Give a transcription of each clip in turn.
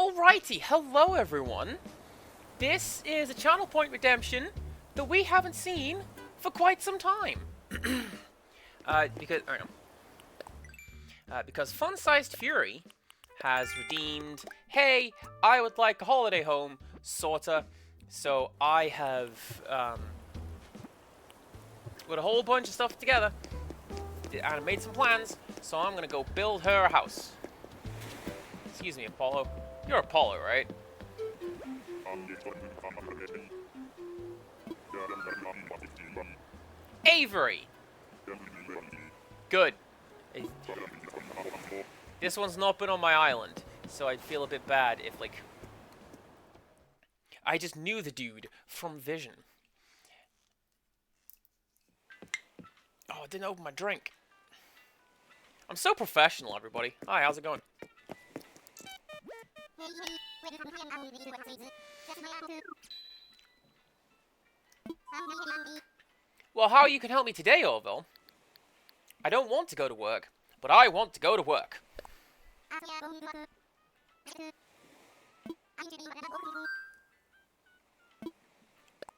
Alrighty, hello everyone. This is a Channel Point redemption that we haven't seen for quite some time. Because Fun-Sized Fury has redeemed, hey, I would like a holiday home, sorta. So I have put a whole bunch of stuff together and made some plans. So I'm gonna go build her a house. Excuse me, Apollo. You're Apollo, right? Avery! Good. This one's not been on my island, so I'd feel a bit bad if, like... I just knew the dude from Vision. Oh, I didn't open my drink. I'm so professional, everybody. Hi, how's it going? Well, how you can help me today, Orville? I don't want to go to work, but I want to go to work.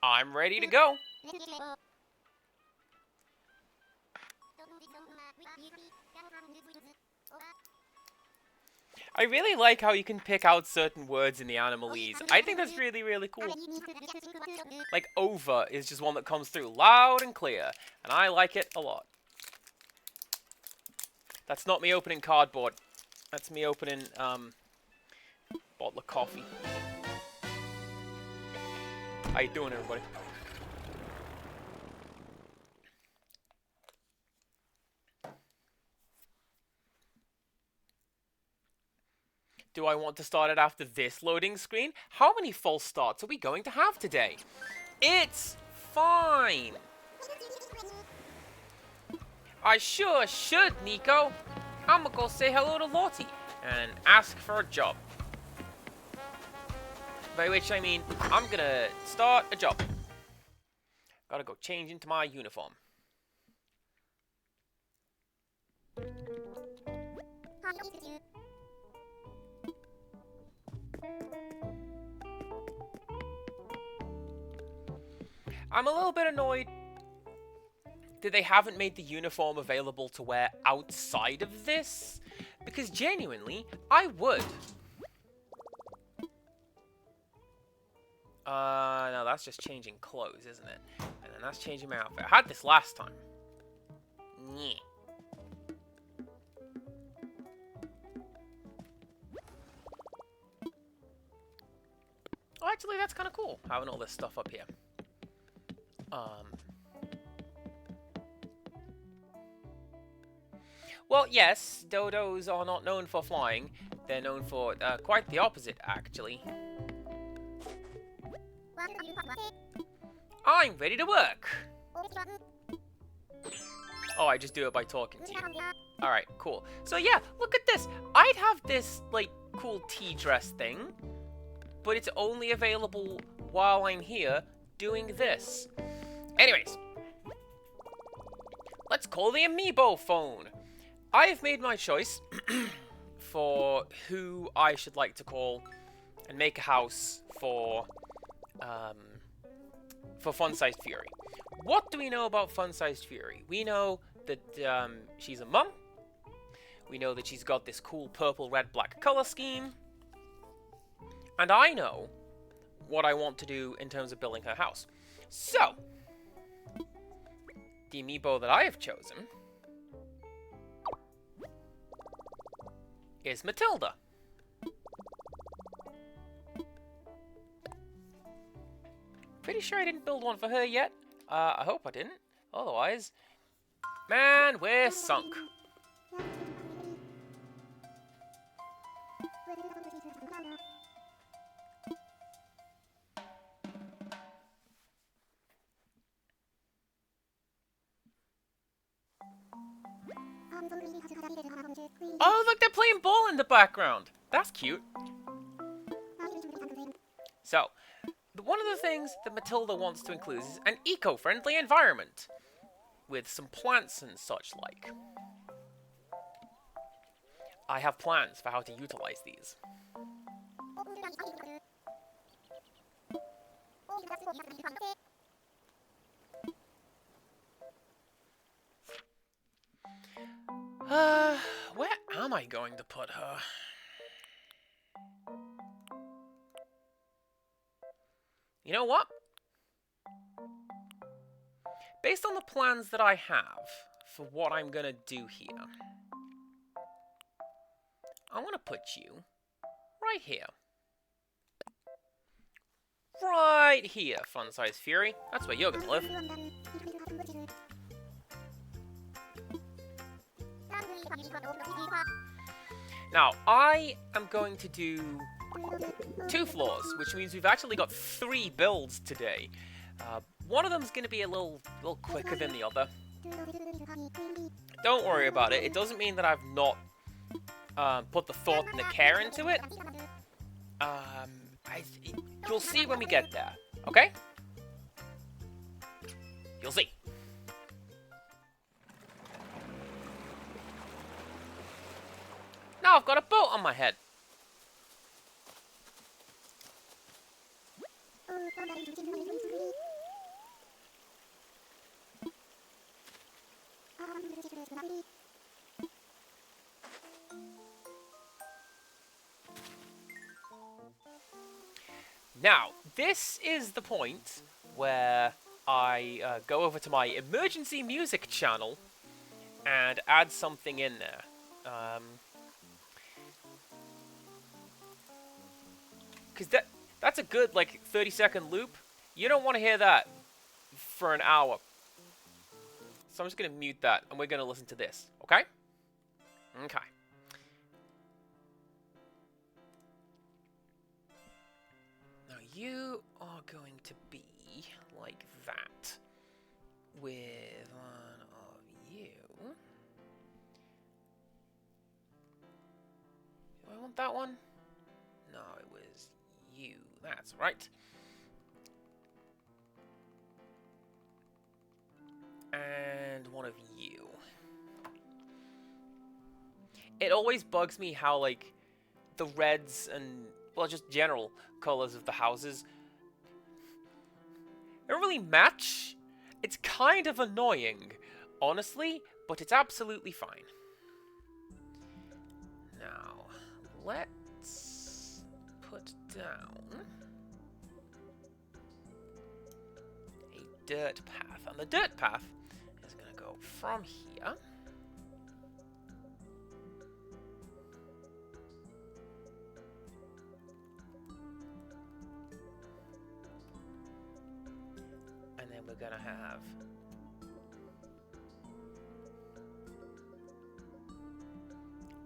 I'm ready to go. I really like how you can pick out certain words in the Animalese. I think that's really, really cool. Like, over is just one that comes through loud and clear, and I like it a lot. That's not me opening cardboard. That's me opening, bottle of coffee. How you doing, everybody? Do I want to start it after this loading screen? How many false starts are we going to have today? It's fine. I sure should, Nico. I'm gonna go say hello to Lottie and ask for a job. By which I mean, I'm gonna start a job. Gotta go change into my uniform. I'm a little bit annoyed that they haven't made the uniform available to wear outside of this, because genuinely, I would. No, that's just changing clothes, isn't it? And then that's changing my outfit. I had this last time. Nyeh. Oh, actually, that's kind of cool, having all this stuff up here. Well, yes, dodos are not known for flying. They're known for quite the opposite, actually. I'm ready to work! Oh, I just do it by talking to you. Alright, cool. So yeah, look at this! I'd have this, like, cool tea dress thing, but it's only available while I'm here doing this. Anyways, let's call the Amiibo phone. I have made my choice for who I should like to call and make a house for Fun-Sized Fury. What do we know about Fun-Sized Fury? We know that she's a mum. We know that she's got this cool purple, red, black color scheme. And I know what I want to do in terms of building her house. So, the Amiibo that I have chosen is Matilda. Pretty sure I didn't build one for her yet. I hope I didn't. Otherwise, man, we're sunk. Oh, look, they're playing ball in the background. That's cute. So, one of the things that Matilda wants to include is an eco-friendly environment with some plants and such like. I have plans for how to utilize these. Where am I going to put her? You know what? Based on the plans that I have for what I'm gonna do here, I want to put you right here. Right here, Fun Size Fury. That's where you're gonna live. Now, I am going to do 2 floors, which means we've actually got 3 builds today. One of them's going to be a little quicker than the other. Don't worry about it. It doesn't mean that I've not put the thought and the care into it. You'll see when we get there, okay? You'll see. Now I've got a boat on my head. Now, this is the point where I go over to my emergency music channel and add something in there. Because that's a good, like, 30-second loop. You don't want to hear that for an hour. So I'm just going to mute that, and we're going to listen to this, okay? Okay. Now, you are going to be like that with one of you. Do I want that one? No, it was you. That's right. And one of you. It always bugs me how, like, the reds and, well, just general colors of the houses don't really match. It's kind of annoying, honestly, but it's absolutely fine. Now, let's put down a dirt path. And the dirt path is going to go from here and then we're going to have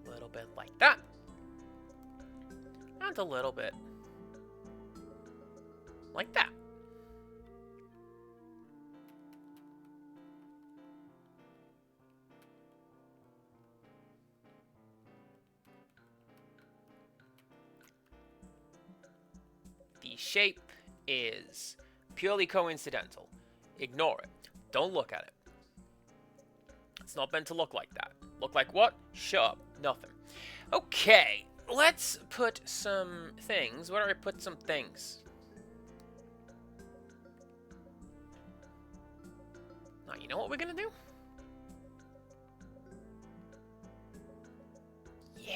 a little bit like that and a little bit like that. The shape is purely coincidental. Ignore it. Don't look at it. It's not meant to look like that. Look like what? Shut up. Nothing. Okay, let's put some things. Where do I put some things? Now, you know what we're gonna do? Yeah,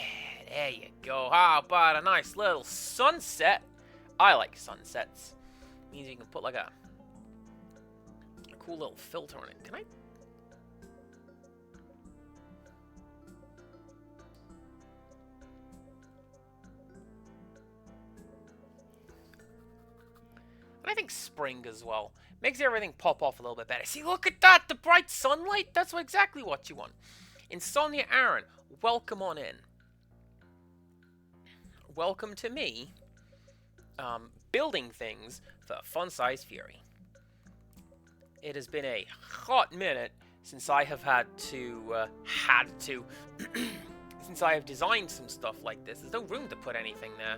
there you go. How about a nice little sunset? I like sunsets. Means you can put like a cool little filter on it. Can I? And I think spring as well. Makes everything pop off a little bit better. See, look at that! The bright sunlight! That's exactly what you want. Insomnia Aaron, welcome on in. Welcome to me. Building things for Fun Size Fury. It has been a hot minute since I have since I have designed some stuff like this. There's no room to put anything there.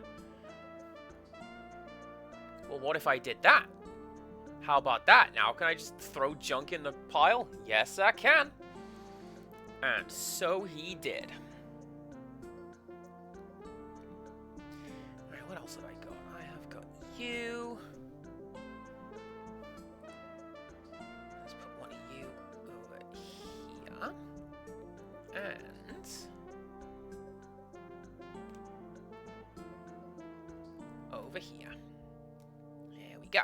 Well, what if I did that? How about that? Now, can I just throw junk in the pile? Yes, I can. And so he did. Alright, what else have I got? I have got you. Let's put one of you over here. And over here. There we go.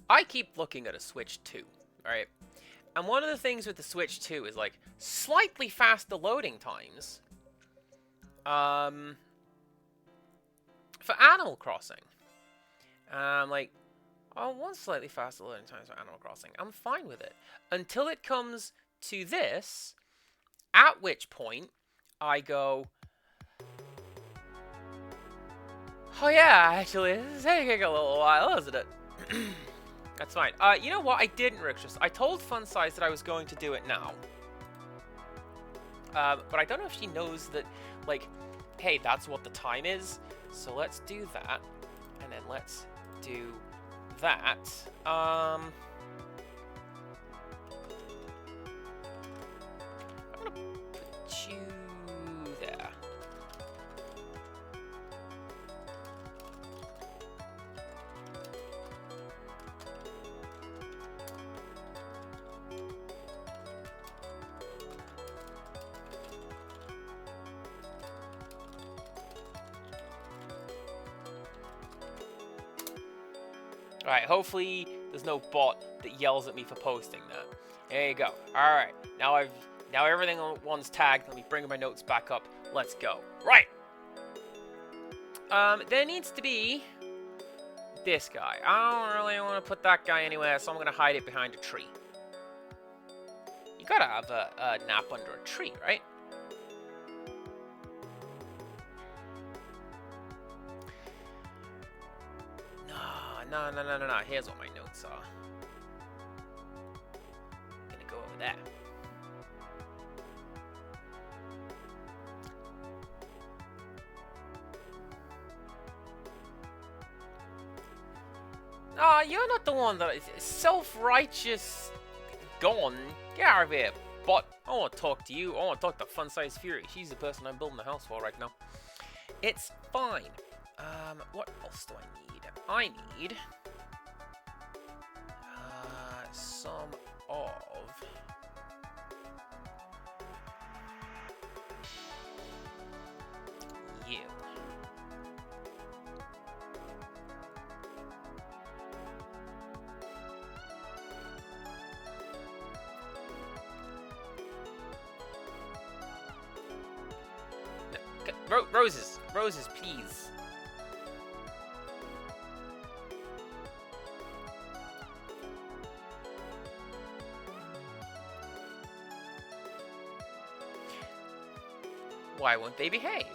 I keep looking at a Switch 2, alright? And one of the things with the Switch 2 is, like, slightly faster loading times. For Animal Crossing. Like, I want slightly faster loading times for Animal Crossing. I'm fine with it. Until it comes to this, at which point, I go... Oh yeah, actually, this is taking a little while, isn't it? That's fine. You know what? I didn't, Rixus. I told Funsize that I was going to do it now. But I don't know if she knows that, like, hey, that's what the time is. So let's do that. And then let's do that. I'm gonna put you there. Alright, hopefully there's no bot that yells at me for posting that. There you go. Alright, now everything on one's tagged. Let me bring my notes back up. Let's go. Right! There needs to be this guy. I don't really want to put that guy anywhere, so I'm going to hide it behind a tree. You gotta have a nap under a tree, right? No. Here's what my notes are. I'm gonna go over there. Ah, you're not the one that is self-righteous. Gone. Get out of here, bot. I want to talk to you. I want to talk to Funsize Fury. She's the person I'm building the house for right now. It's fine. What else do I need? I need some of you. No, roses, please. Why won't they behave?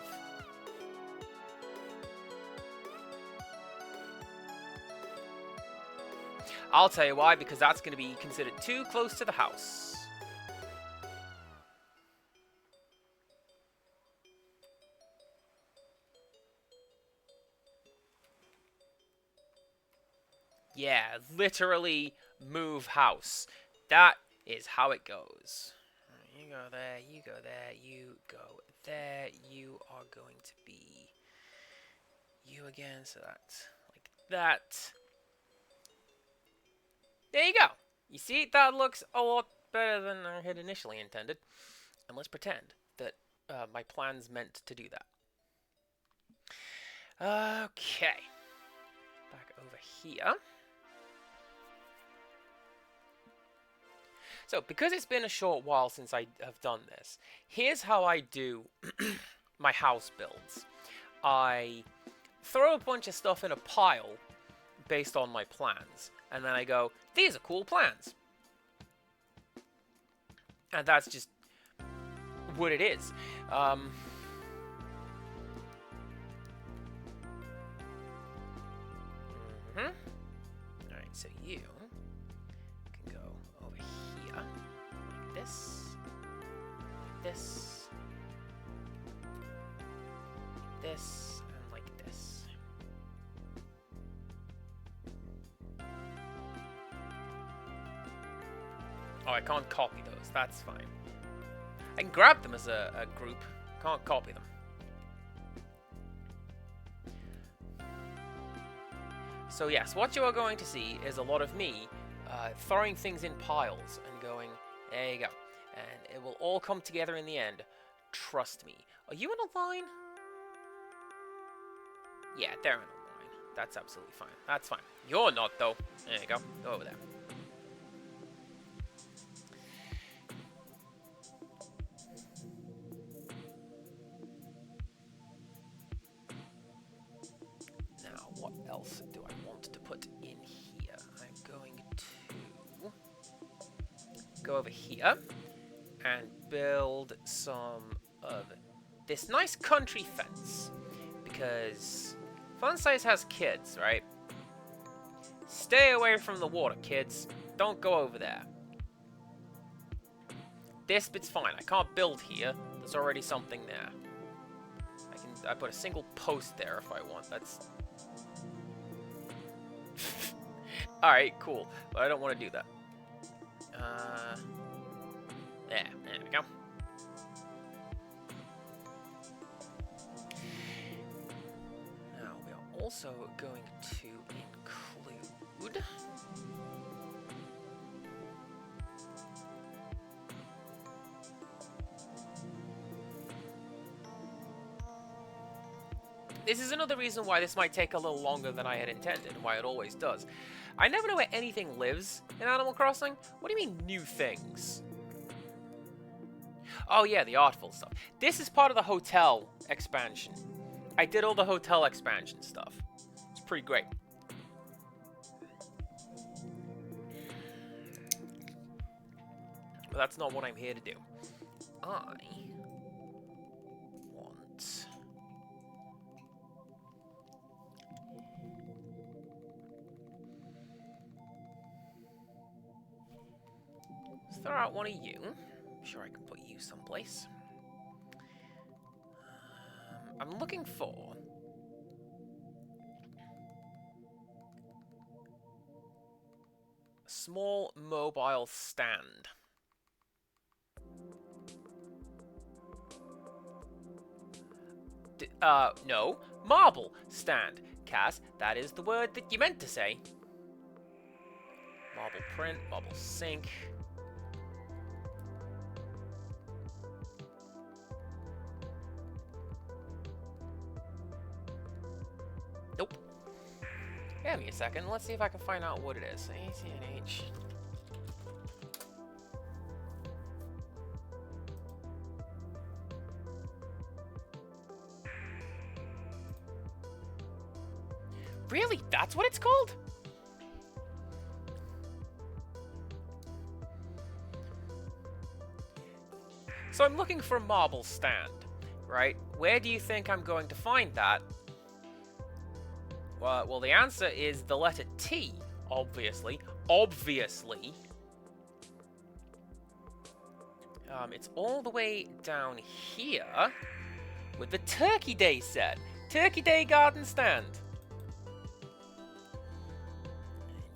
I'll tell you why, because that's going to be considered too close to the house. Yeah, literally move house. That is how it goes. You go there, you go there, you go there. You are going to be you again, so that's like that. There you go. You see, that looks a lot better than I had initially intended. And let's pretend that my plan's meant to do that. Okay. Back over here. So, because it's been a short while since I have done this, here's how I do my house builds. I throw a bunch of stuff in a pile based on my plans, and then I go, these are cool plans. And that's just what it is. Alright, so you can go over here, like this, like this, like this, and like this. Oh, I can't copy those. That's fine. I can grab them as a group. Can't copy them. So yes, what you are going to see is a lot of me throwing things in piles and going, there you go. And it will all come together in the end. Trust me. Are you in a line? Yeah, they're in a line. That's absolutely fine. That's fine. You're not, though. There you go. Go over there. Now, what else do I want to put in here? I'm going to go over here and build some of this nice country fence, because Funsize has kids, right? Stay away from the water, kids. Don't go over there. This bit's fine. I can't build here. There's already something there. I put a single post there if I want. That's alright, cool. But I don't want to do that. There we go. Now we are also going to include this is another reason why this might take a little longer than I had intended, and why it always does. I never know where anything lives in Animal Crossing. What do you mean, new things? Oh yeah, the Artful stuff. This is part of the hotel expansion. I did all the hotel expansion stuff. It's pretty great. But that's not what I'm here to do. I want... let's throw out one of you. I'm sure I can put you someplace. I'm looking for... a small mobile stand. No. Marble stand. Cass, that is the word that you meant to say. Marble print, marble sink. Nope. Give me a second. Let's see if I can find out what it is. ATNH. Really? That's what it's called? So I'm looking for a marble stand, right? Where do you think I'm going to find that? Well, the answer is the letter T, obviously. Obviously. It's all the way down here with the Turkey Day set. Turkey Day garden stand.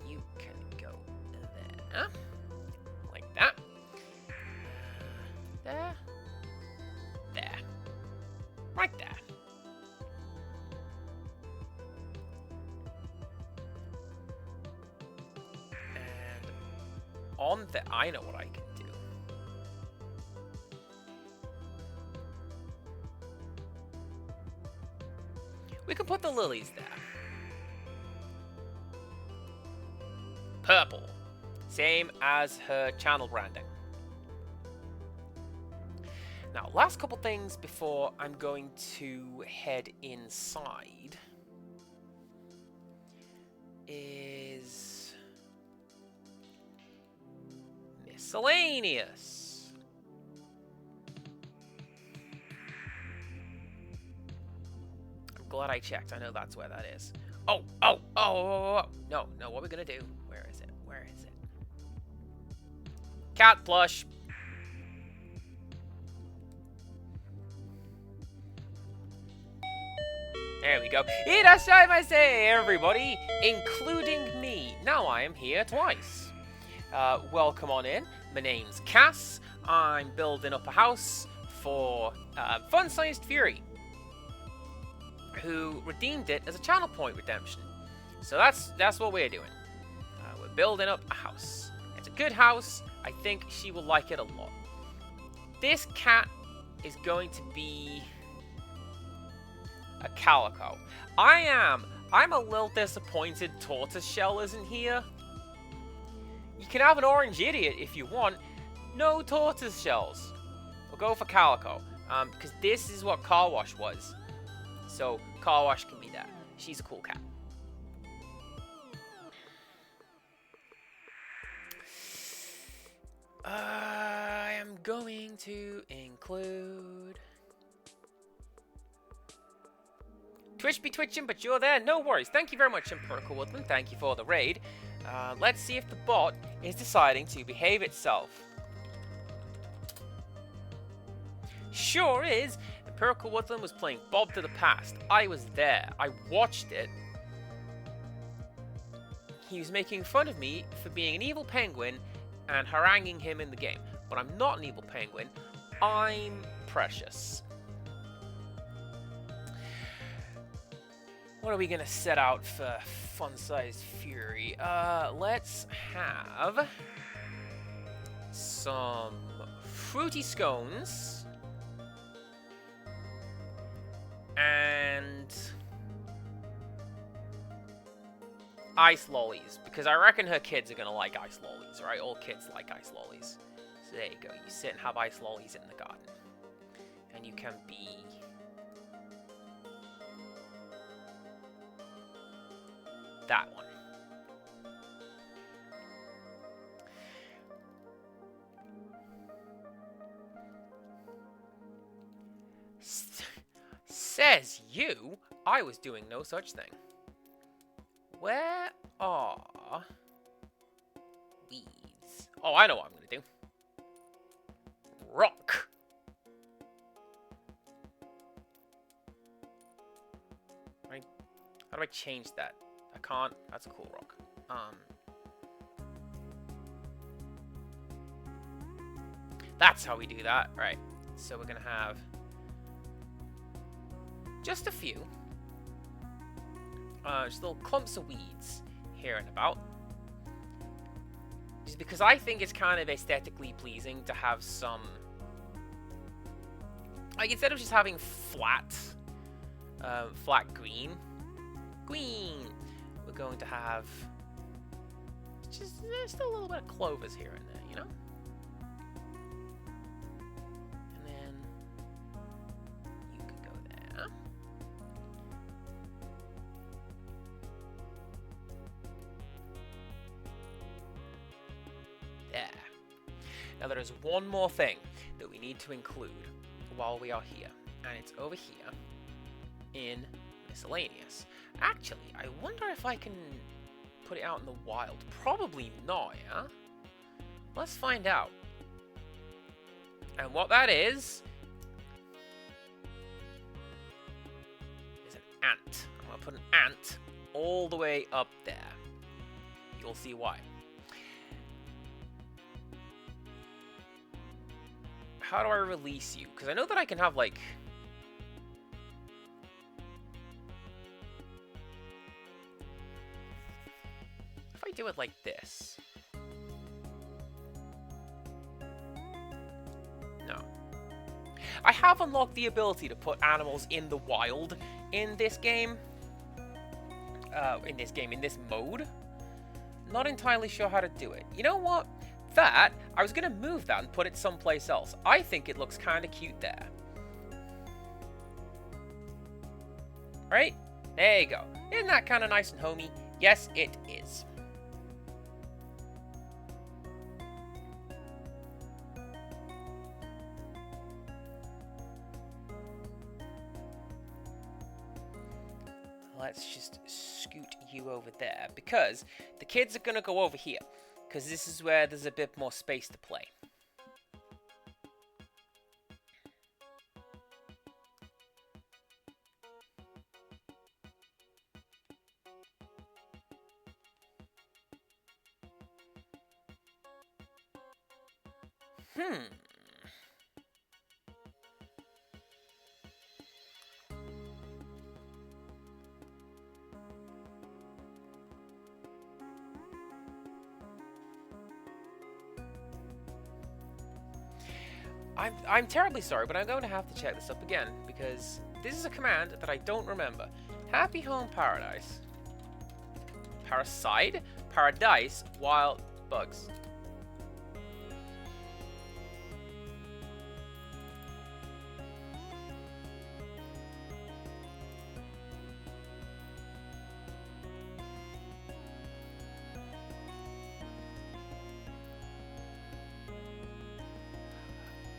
And you can go there. Like that. There. There. Right there. And on the... I know what I can do. We can put the lilies there. Purple. Same as her channel branding. Now, last couple things before I'm going to head inside is miscellaneous. I'm glad I checked. I know that's where that is. Oh. No, what we're gonna do? Where is it? Where is it? Cat plush. There we go. Irashaimase, everybody, including me. Now I am here twice. Welcome on in. My name's Cass. I'm building up a house for Fun-Sized Fury, who redeemed it as a channel point redemption. So that's what we're doing. We're building up a house. It's a good house. I think she will like it a lot. This cat is going to be a calico. I'm a little disappointed Tortoiseshell isn't here. You can have an orange idiot if you want. No Tortoiseshells. We'll go for calico. Because this is what Car Wash was. So Car Wash can be there. She's a cool cat. I am going to include... Twitch be twitching, but you're there. No worries. Thank you very much, Empirical Woodland. Thank you for the raid. Let's see if the bot is deciding to behave itself. Sure is. Empirical Woodland was playing Bob to the Past. I was there. I watched it. He was making fun of me for being an evil penguin and haranguing him in the game. But I'm not an evil penguin. I'm precious. What are we going to set out for Fun-Sized Fury? Let's have some fruity scones and ice lollies, because I reckon her kids are going to like ice lollies, right? All kids like ice lollies. So there you go. You sit and have ice lollies in the garden. And you can be... that one. Says you? I was doing no such thing. Where are weeds? Oh, I know what I'm going to do. Rock. Right? How do I change that? I can't. That's a cool rock. That's how we do that. Right. So we're going to have just a few. Just little clumps of weeds here and about. Just because I think it's kind of aesthetically pleasing to have some... like, instead of just having flat green, we're going to have just a little bit of clovers here and there, you know? And then you can go there. There. Now there is one more thing that we need to include while we are here, and it's over here in miscellaneous. Actually, I wonder if I can put it out in the wild. Probably not, yeah? Let's find out. And what that is an ant. I'm going to put an ant all the way up there. You'll see why. How do I release you? Because I know that I can have, like... if I do it like this... no. I have unlocked the ability to put animals in the wild in this game. In this mode. Not entirely sure how to do it. You know what? That, I was going to move that and put it someplace else. I think it looks kind of cute there. Right? There you go. Isn't that kind of nice and homey? Yes, it is. Let's just scoot you over there, because the kids are going to go over here. Because this is where there's a bit more space to play. Hmm. I'm terribly sorry, but I'm going to have to check this up again, because this is a command that I don't remember. Happy Home Paradise. Parasite? Paradise, wild bugs.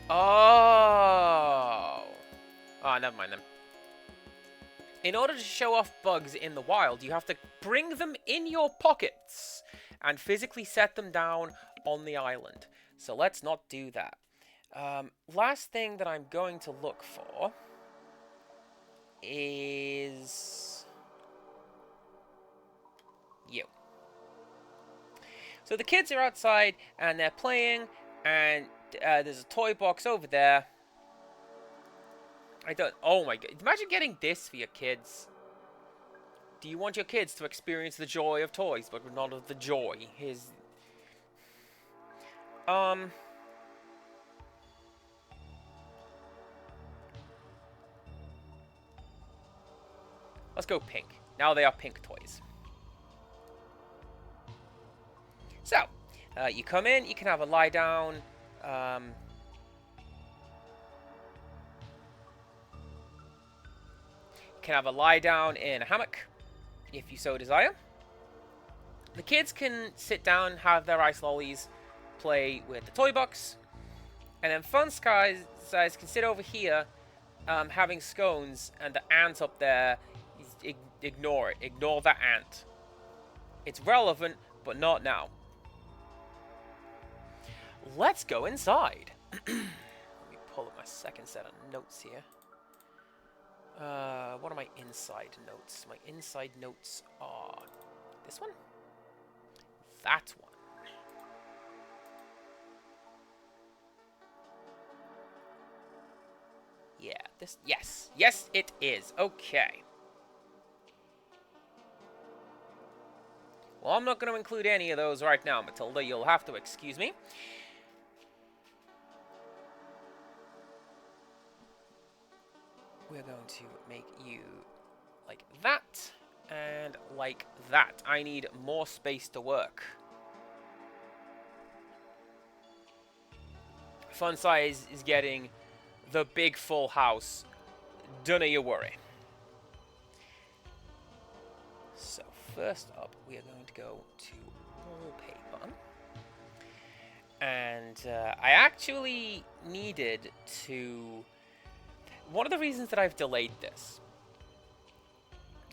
Oh. Oh, never mind then. In order to show off bugs in the wild, you have to bring them in your pockets and physically set them down on the island. So let's not do that. Last thing that I'm going to look for is you. So the kids are outside and they're playing, and there's a toy box over there. I don't. Oh my god! Imagine getting this for your kids. Do you want your kids to experience the joy of toys, but not of the joy? Here's. Let's go pink. Now they are pink toys. So, you come in, you can have a lie down. You can have a lie down in a hammock, if you so desire. The kids can sit down, have their ice lollies, play with the toy box. And then Fun Skies can sit over here, having scones, and the ant up there, ignore it. Ignore that ant. It's relevant, but not now. Let's go inside. Let me pull up my second set of notes here. What are my inside notes? My inside notes are this one? That one. Yeah, this. Yes. Yes, it is. Okay. Well, I'm not going to include any of those right now, Matilda. You'll have to excuse me. We're going to make you like that and like that. I need more space to work. Fun Size is getting the big full house. Don't you worry. So first up, we are going to go to wallpaper. And I actually needed to... One of the reasons that I've delayed this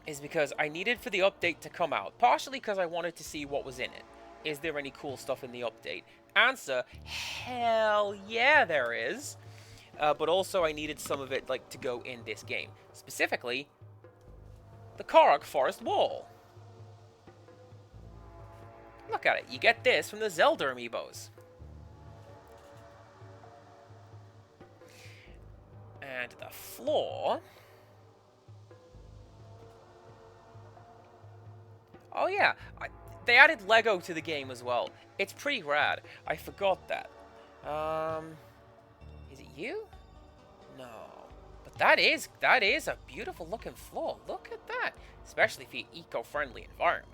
is because I needed for the update to come out. Partially because I wanted to see what was in it. Is there any cool stuff in the update? Answer, hell yeah there is. But also I needed some of it like to go in this game. Specifically, the Korok Forest Wall. Look at it. You get this from the Zelda amiibos. And the floor... Oh yeah, they added Lego to the game as well. It's pretty rad. I forgot that. Is it you? No. But that is a beautiful looking floor. Look at that. Especially for your eco-friendly environment.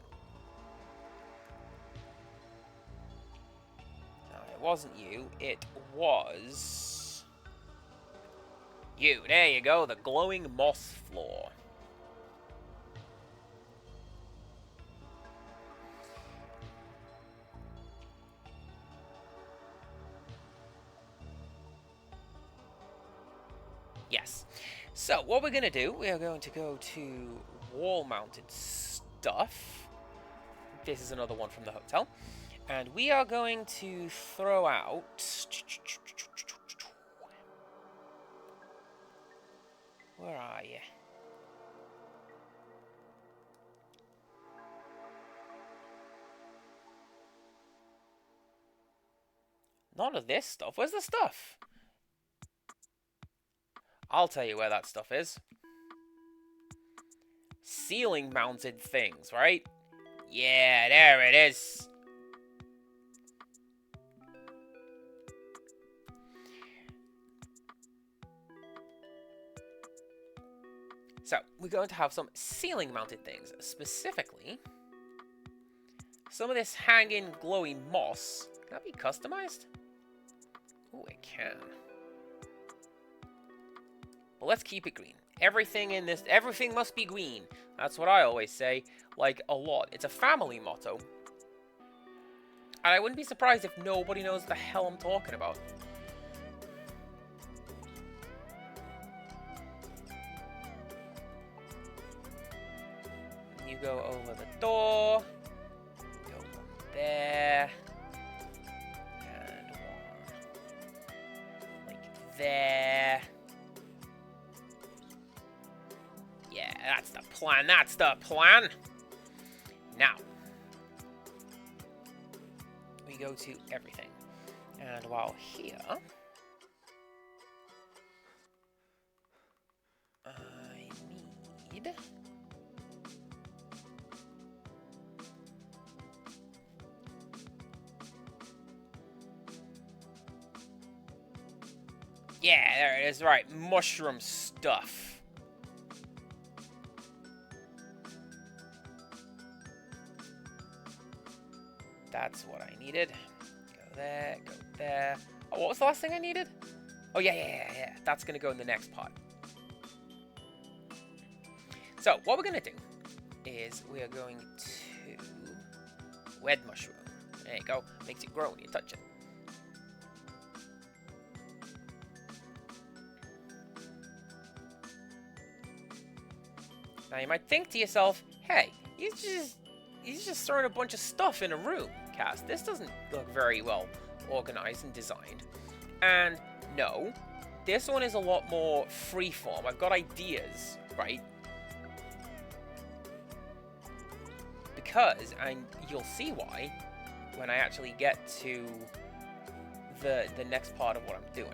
No, it wasn't you. It was... you. There you go. The glowing moss floor. Yes. So, what we're going to do, we are going to go to wall-mounted stuff. This is another one from the hotel. And we are going to throw out... Where are you? None of this stuff. Where's the stuff? I'll tell you where that stuff is. Ceiling mounted things, right? Yeah, there it is. So, we're going to have some ceiling mounted things. Specifically, some of this hanging glowy moss. Can that be customized? Oh, it can. But let's keep it green. Everything must be green. That's what I always say, like, a lot. It's a family motto. And I wouldn't be surprised if nobody knows the hell I'm talking about. You go over the door. Go there. And one. Like there. Yeah, that's the plan. That's the plan. Now, we go to everything. And while here, I need... Yeah, there it is. Right, mushroom stuff. That's what I needed. Go there, go there. Oh, what was the last thing I needed? Oh, yeah. That's going to go in the next pot. So, what we're going to do is we are going to... Wed mushroom. There you go. Makes it grow when you touch it. Now, you might think to yourself, hey, he's just throwing a bunch of stuff in a room, Cass. This doesn't look very well organized and designed. And no, this one is a lot more freeform. I've got ideas, right? Because, and you'll see why when I actually get to the next part of what I'm doing.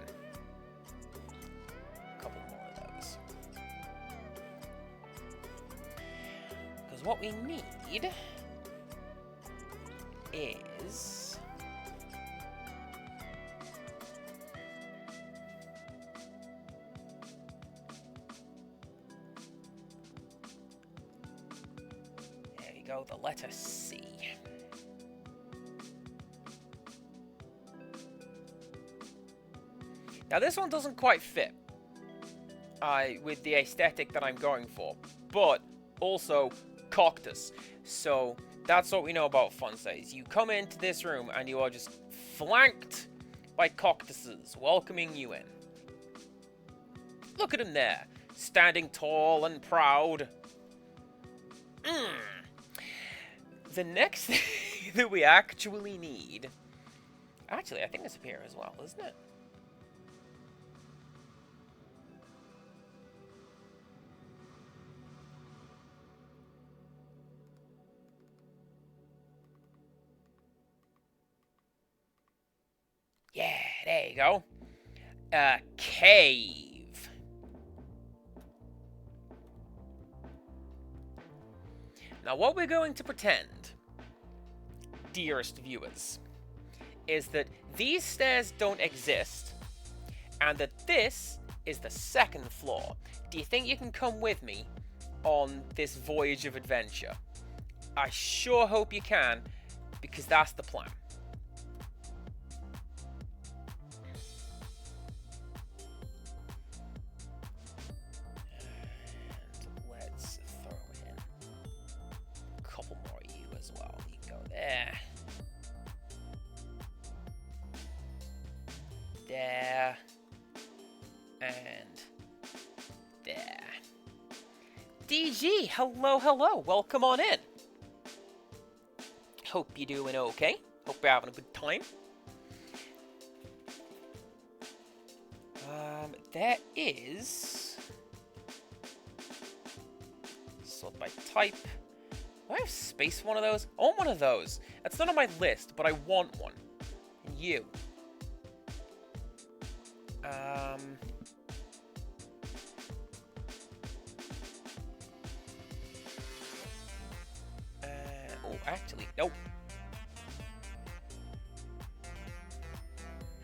A couple more of those. Because what we need is there you go, the letter C. Now this one doesn't quite fit with the aesthetic that I'm going for, but also cactus. So that's what we know about fun size. You come into this room and you are just flanked by cactuses welcoming you in. Look at him there, standing tall and proud. The next thing that we actually need... Actually, I think it's up here as well, isn't it? Yeah, there you go. A cave. Now, what we're going to pretend, dearest viewers, is that these stairs don't exist, and that this is the second floor. Do you think you can come with me on this voyage of adventure? I sure hope you can, because that's the plan. There. And there. DG, hello. Welcome on in. Hope you're doing okay. Hope you're having a good time. There is... Sort by type. Do I have space for one of those? I want one of those. That's not on my list, but I want one. And you. Oh, actually, nope.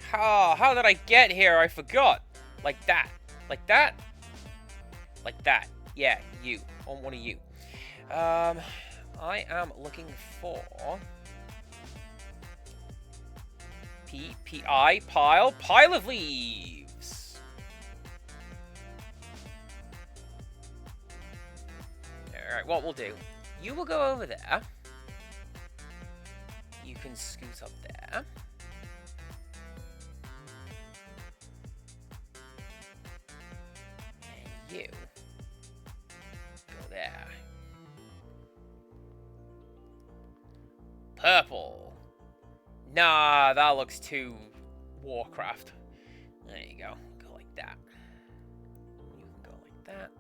How did I get here? I forgot. Like that. Like that? Like that. Yeah, you. On one of you. I am looking for... Pile of leaves. Alright, what we'll do. You will go over there. You can scoot up there. And you go there. Purple. Nah, that looks too Warcraft. There you go. Go like that. You can go like that.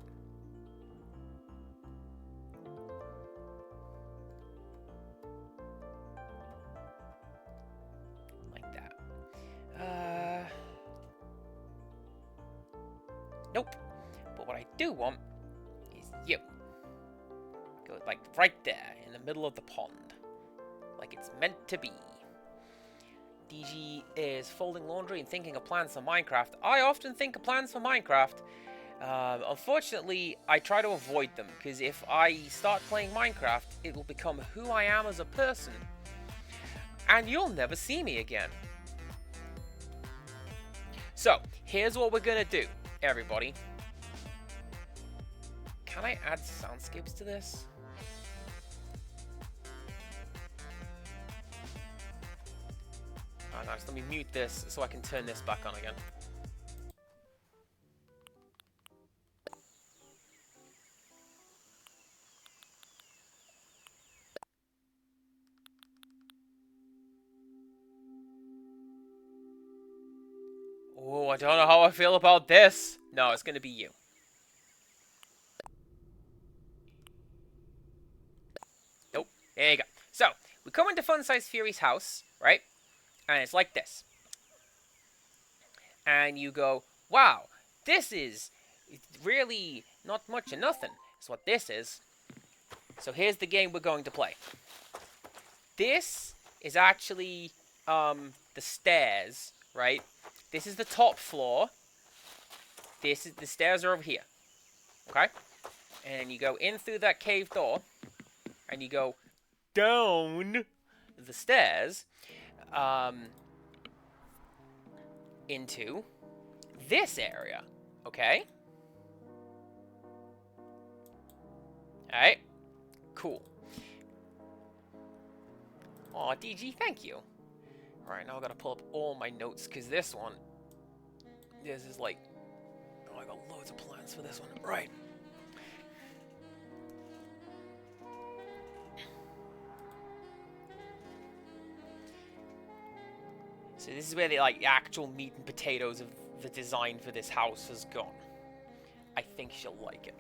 Like that. Nope. But what I do want is you. Go like right there in the middle of the pond. Like it's meant to be. DG is folding laundry and thinking of plans for Minecraft. I often think of plans for Minecraft. Unfortunately, I try to avoid them, because if I start playing Minecraft, it will become who I am as a person. And you'll never see me again. So, here's what we're gonna do, everybody. Can I add soundscapes to this? Just let me mute this so I can turn this back on again. Oh, I don't know how I feel about this. No, it's gonna be you. Nope. There you go. So, we come into Fun Size Fury's house, right? And it's like this. And you go, wow, this is really not much of nothing. That's what this is. So here's the game we're going to play. This is actually the stairs, right? This is the top floor. The stairs are over here. Okay? And you go in through that cave door. And you go down the stairs. Into this area, okay? Alright, cool. Aw, DG, thank you. Alright, now I gotta pull up all my notes, because this is like, oh, I got loads of plans for this one. Right. So this is where the actual meat and potatoes of the design for this house has gone. I think she'll like it.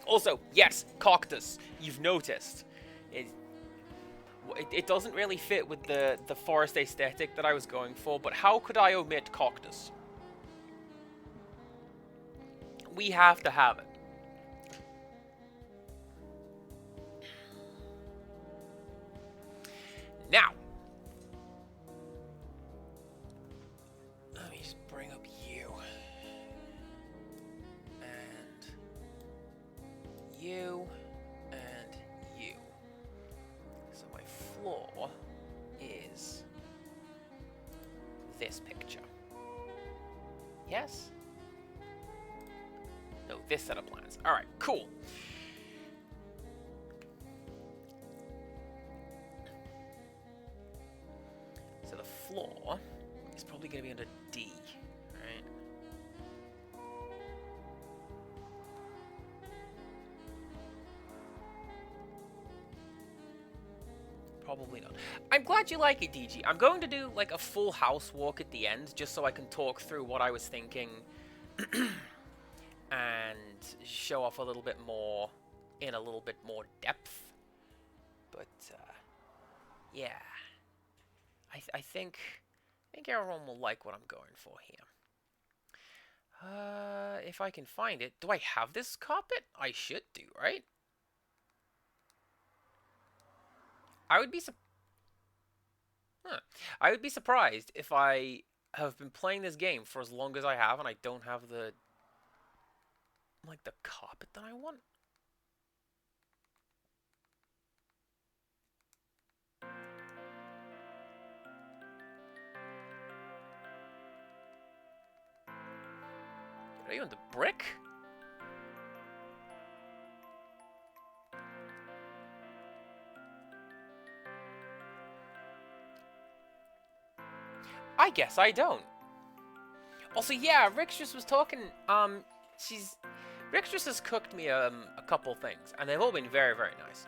Also, yes, cactus. You've noticed. It doesn't really fit with the forest aesthetic that I was going for, but how could I omit cactus? We have to have it. Now, let me just bring up you. And you. And you. So my floor is this picture. Yes? No, this set of plans. Alright, cool. So the floor is probably going to be under D, right? Probably not. I'm glad you like it, DG. I'm going to do like a full house walk at the end, just so I can talk through what I was thinking and show off a little bit more in a little bit more depth. But yeah, I think everyone will like what I'm going for here. If I can find it. Do I have this carpet? I should do, right? I would be I would be surprised if I have been playing this game for as long as I have and I don't have the carpet that I want. Are you on the brick? I guess I don't. Also, yeah, Rixtress was talking, Rixtress has cooked me, a couple things, and they've all been very, very nice.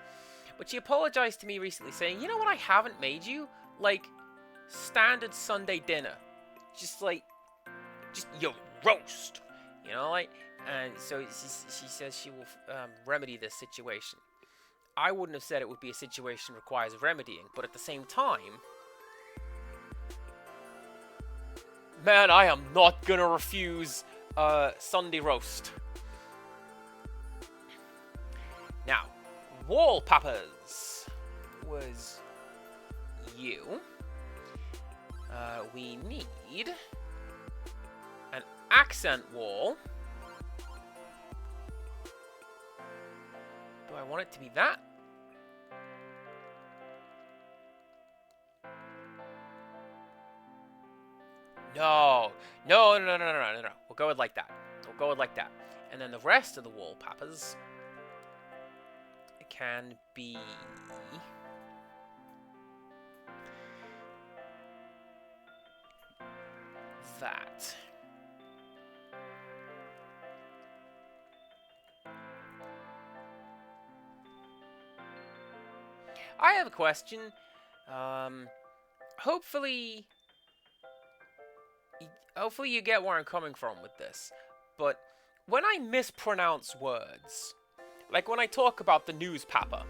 But she apologized to me recently saying, you know what I haven't made you? Like, standard Sunday dinner. Just your roast. You know, like, and so she says she will remedy this situation. I wouldn't have said it would be a situation requires remedying, but at the same time, man, I am not gonna refuse Sunday roast. Now, wallpapers was you. We need an accent wall. Do I want it to be that? No. No. We'll go with like that. And then the rest of the wallpapers can be that. I have a question. Hopefully you get where I'm coming from with this. But when I mispronounce words, like when I talk about the newspaper,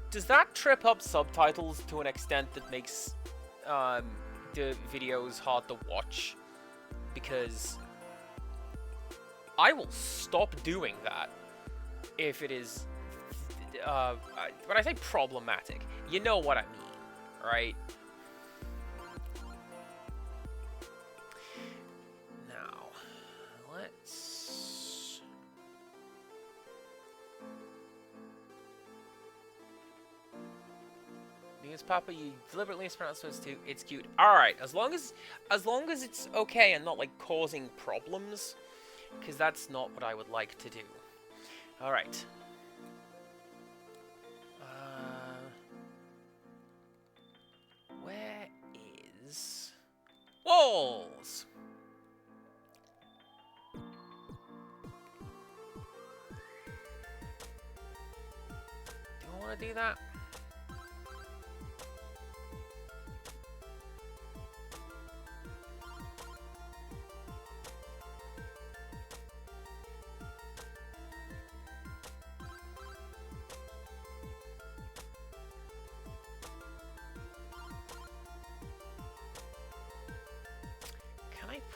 does that trip up subtitles to an extent that makes the videos hard to watch? Because I will stop doing that if it is, when I say problematic, you know what I mean, right? Now, let's... Papa, you deliberately mispronounced those two. It's cute. Alright, as long as it's okay and not, like, causing problems, because that's not what I would like to do. Alright. Where is... walls? Do I want to do that?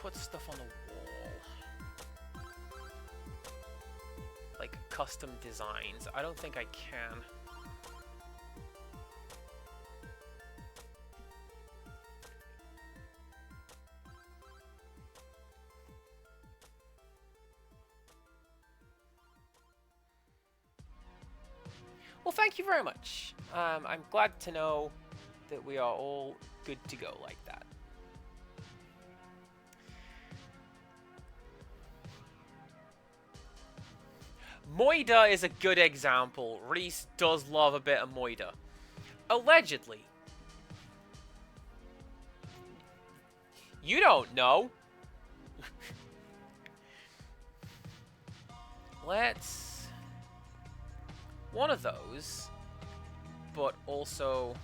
Put stuff on the wall, like custom designs. I don't think I can. Well, thank you very much. I'm glad to know that we are all good to go like that. Moida is a good example. Reese does love a bit of Moida. Allegedly. You don't know. Let's... one of those, but also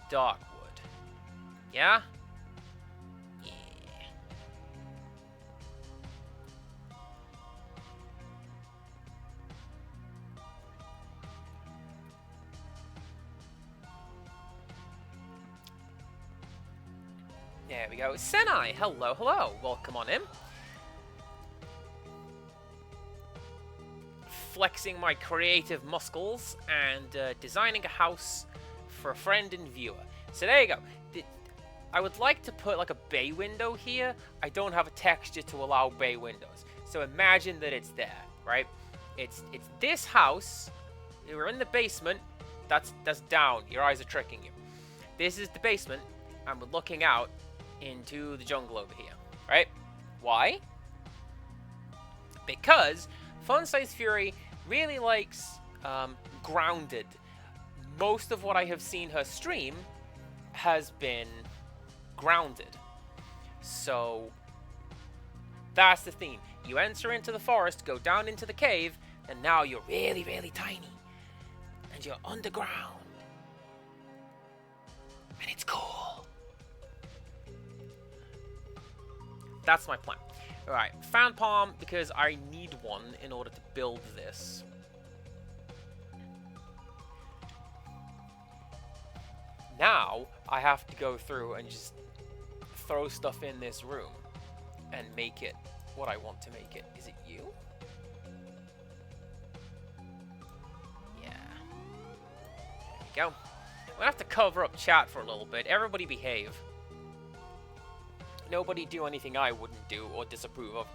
Darkwood. Yeah? There we go. Senai, hello, hello. Welcome on in. flexing my creative muscles and designing a house for a friend and viewer. So there you go. I would like to put like a bay window here. I don't have a texture to allow bay windows. So imagine that it's there, right? It's this house. We're in the basement. That's down. Your eyes are tricking you. This is the basement, and we're looking out into the jungle over here, right? Why? Because Fun Size Fury really likes grounded. Most of what I have seen her stream has been grounded. So that's the theme. You enter into the forest, go down into the cave, and now you're really, really tiny. And you're underground. And it's cool. That's my plan. Alright, fan palm, because I need one in order to build this. Now, I have to go through and just throw stuff in this room and make it what I want to make it. Is it you? Yeah. There you go. I'm gonna have to cover up chat for a little bit. Everybody behave. Nobody do anything I wouldn't do or disapprove of.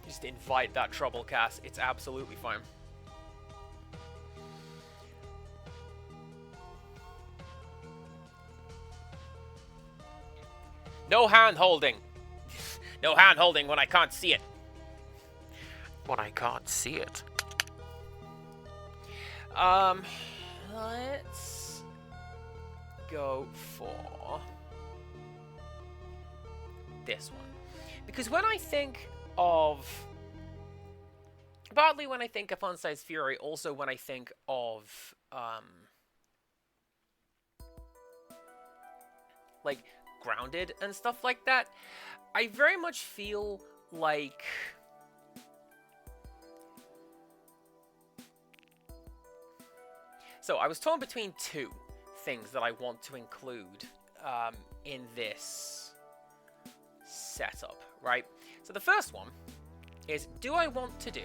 Just invite that trouble, Cass. It's absolutely fine. No hand holding. No hand holding when I can't see it. When I can't see it. Let's go for this one. Because when I think of... Partly when I think of Fun Size Fury, also when I think of, like, grounded and stuff like that, I very much feel like... So, I was torn between two things that I want to include in this setup, right? So the first one is, do I want to do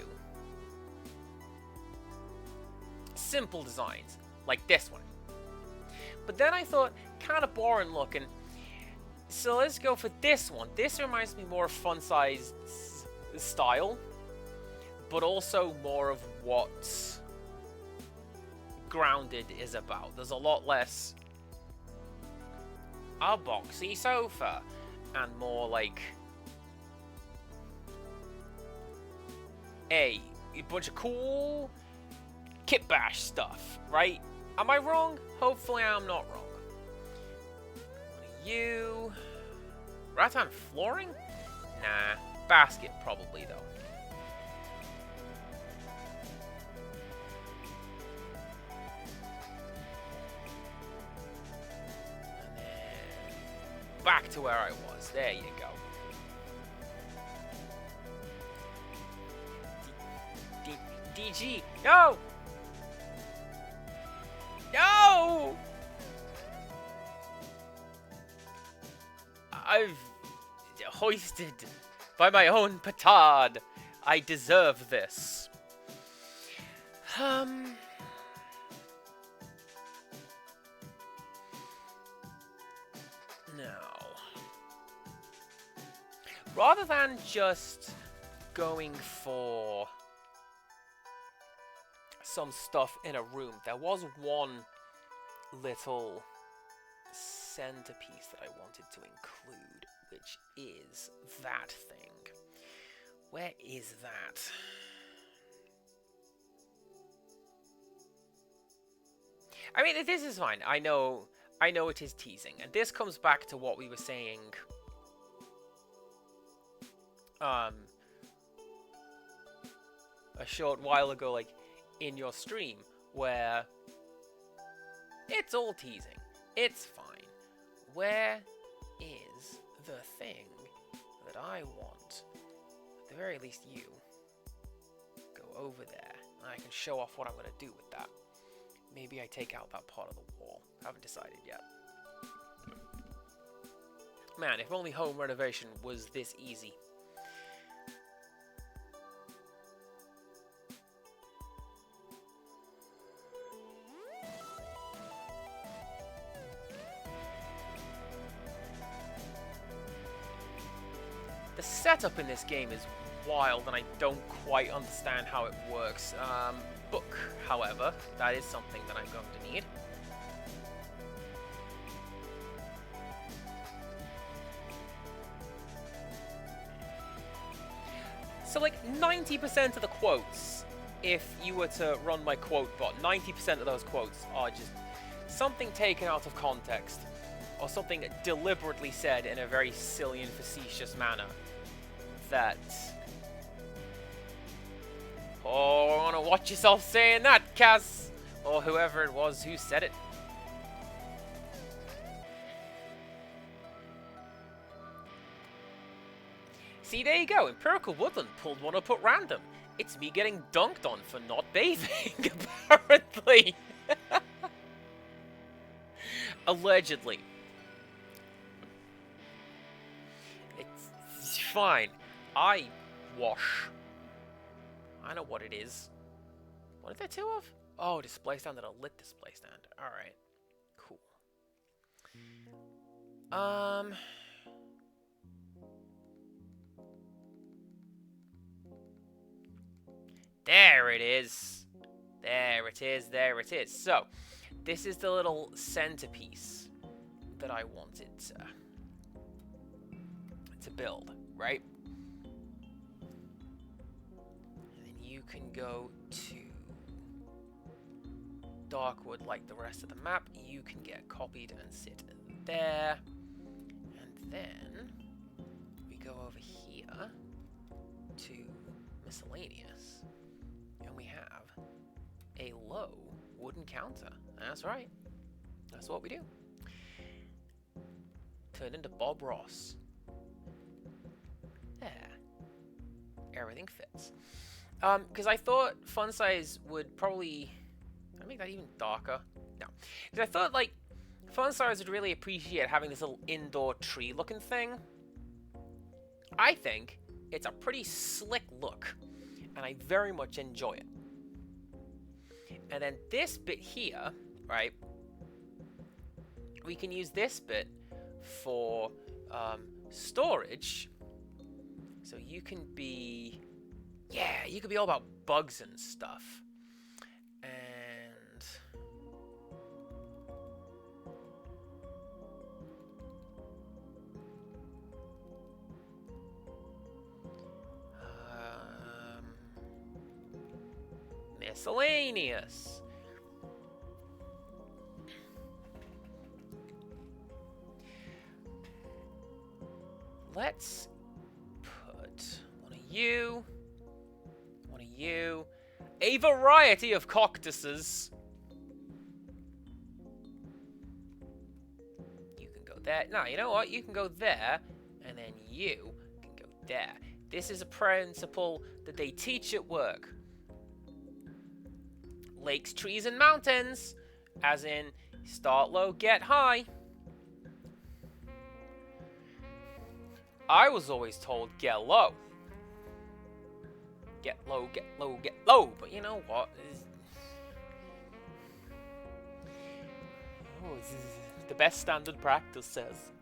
simple designs like this one? But then I thought, kind of boring looking, so let's go for this one. This reminds me more of Fun Size style, but also more of what Grounded is about. There's a lot less a boxy sofa and more like a bunch of cool kit bash stuff, right? Am I wrong? Hopefully I'm not wrong. You rattan flooring? Nah, basket probably though. Back to where I was. There you go. DG. No! No! I've hoisted by my own petard. I deserve this. Rather than just going for some stuff in a room, there was one little centerpiece that I wanted to include, which is that thing. Where is that? I mean, this is fine. I know it is teasing, and this comes back to what we were saying a short while ago, like in your stream, where it's all teasing. It's fine. Where is the thing that I want? At the very least, you go over there, and I can show off what I'm going to do with that. Maybe I take out that part of the wall. Haven't decided yet. Man, if only home renovation was this easy. setup in this game is wild, and I don't quite understand how it works. Book, however, that is something that I'm going to need. So like 90% of the quotes, if you were to run my quote bot, 90% of those quotes are just something taken out of context, or something deliberately said in a very silly and facetious manner that... Oh, I want to watch yourself saying that, Kaz! Or whoever it was who said it. See, there you go. Empirical Woodland pulled one up at random. It's me getting dunked on for not bathing, apparently. Allegedly. It's fine. I wash. I know what it is. What are there two of? Oh, display stand and a lit display stand. Alright. Cool. There it is. There it is. There it is. So, this is the little centerpiece that I wanted to build, right? And then you can go to Darkwood like the rest of the map. You can get copied and sit there. And then we go over here to miscellaneous. And we have a low wooden counter. That's right. That's what we do. Turn into Bob Ross. There. Everything fits. Because I thought fun size would probably... Did I make that even darker? No. Because I thought, like, fun size would really appreciate having this little indoor tree looking thing. I think it's a pretty slick look. And I very much enjoy it. And then this bit here, right? We can use this bit for storage. So you can be... Yeah, you could be all about bugs and stuff. And... miscellaneous. Let's put one of you, a variety of cactuses. You can go there. No, you know what? You can go there, and then you can go there. This is a principle that they teach at work. Lakes, trees, and mountains. As in, start low, get high. I was always told, get low. Get low, get low, get low. But you know what? Oh, this is the best standard practice says.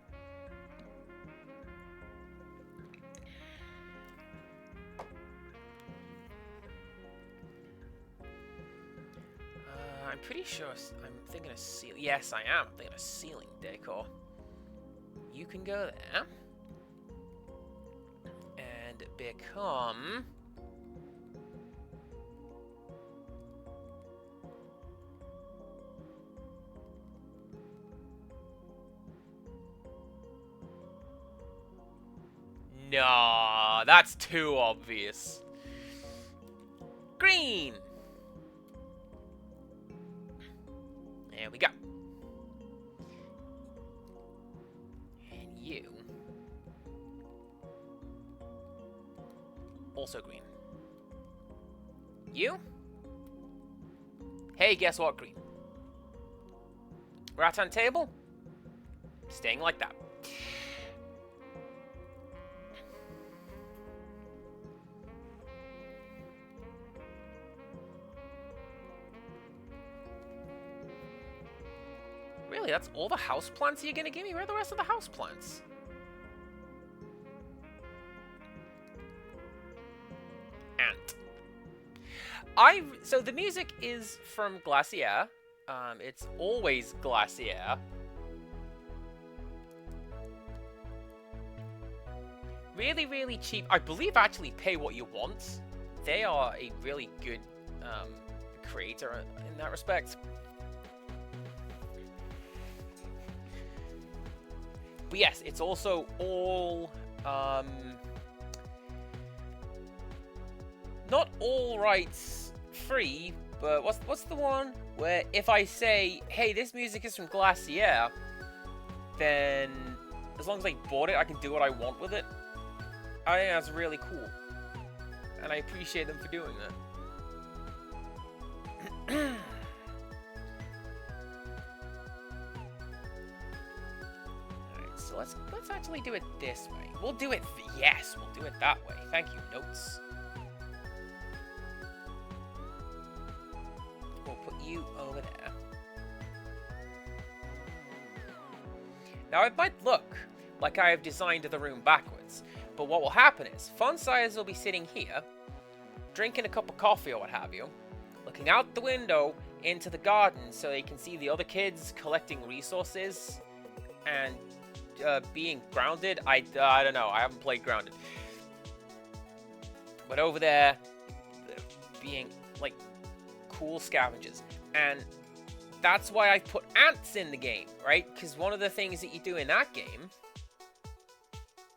I'm pretty sure I'm thinking of ceiling. Yes, I am thinking of ceiling decor. You can go there and become no, that's too obvious. Green. There we go. And you. Also green. You? Hey, guess what, green? Right-hand table? Staying like that. Really, that's all the houseplants you're gonna give me? Where are the rest of the houseplants? So the music is from Glacier. It's always Glacier. Really, really cheap. I believe actually Pay What You Want. They are a really good creator in that respect. But yes, it's also all not all rights free, but what's the one where if I say, hey, this music is from Glacier, then as long as I bought it, I can do what I want with it. I think that's really cool, and I appreciate them for doing that. Alright, so let's actually do it this way. We'll do it. Yes, we'll do it that way. Thank you, notes. We'll put you over there. Now it might look like I have designed the room backwards. But what will happen is, Fun Size will be sitting here, drinking a cup of coffee or what have you, looking out the window into the garden so they can see the other kids collecting resources and being grounded. I don't know, I haven't played Grounded. But over there, being, like, cool scavengers. And that's why I put ants in the game, right? Because one of the things that you do in that game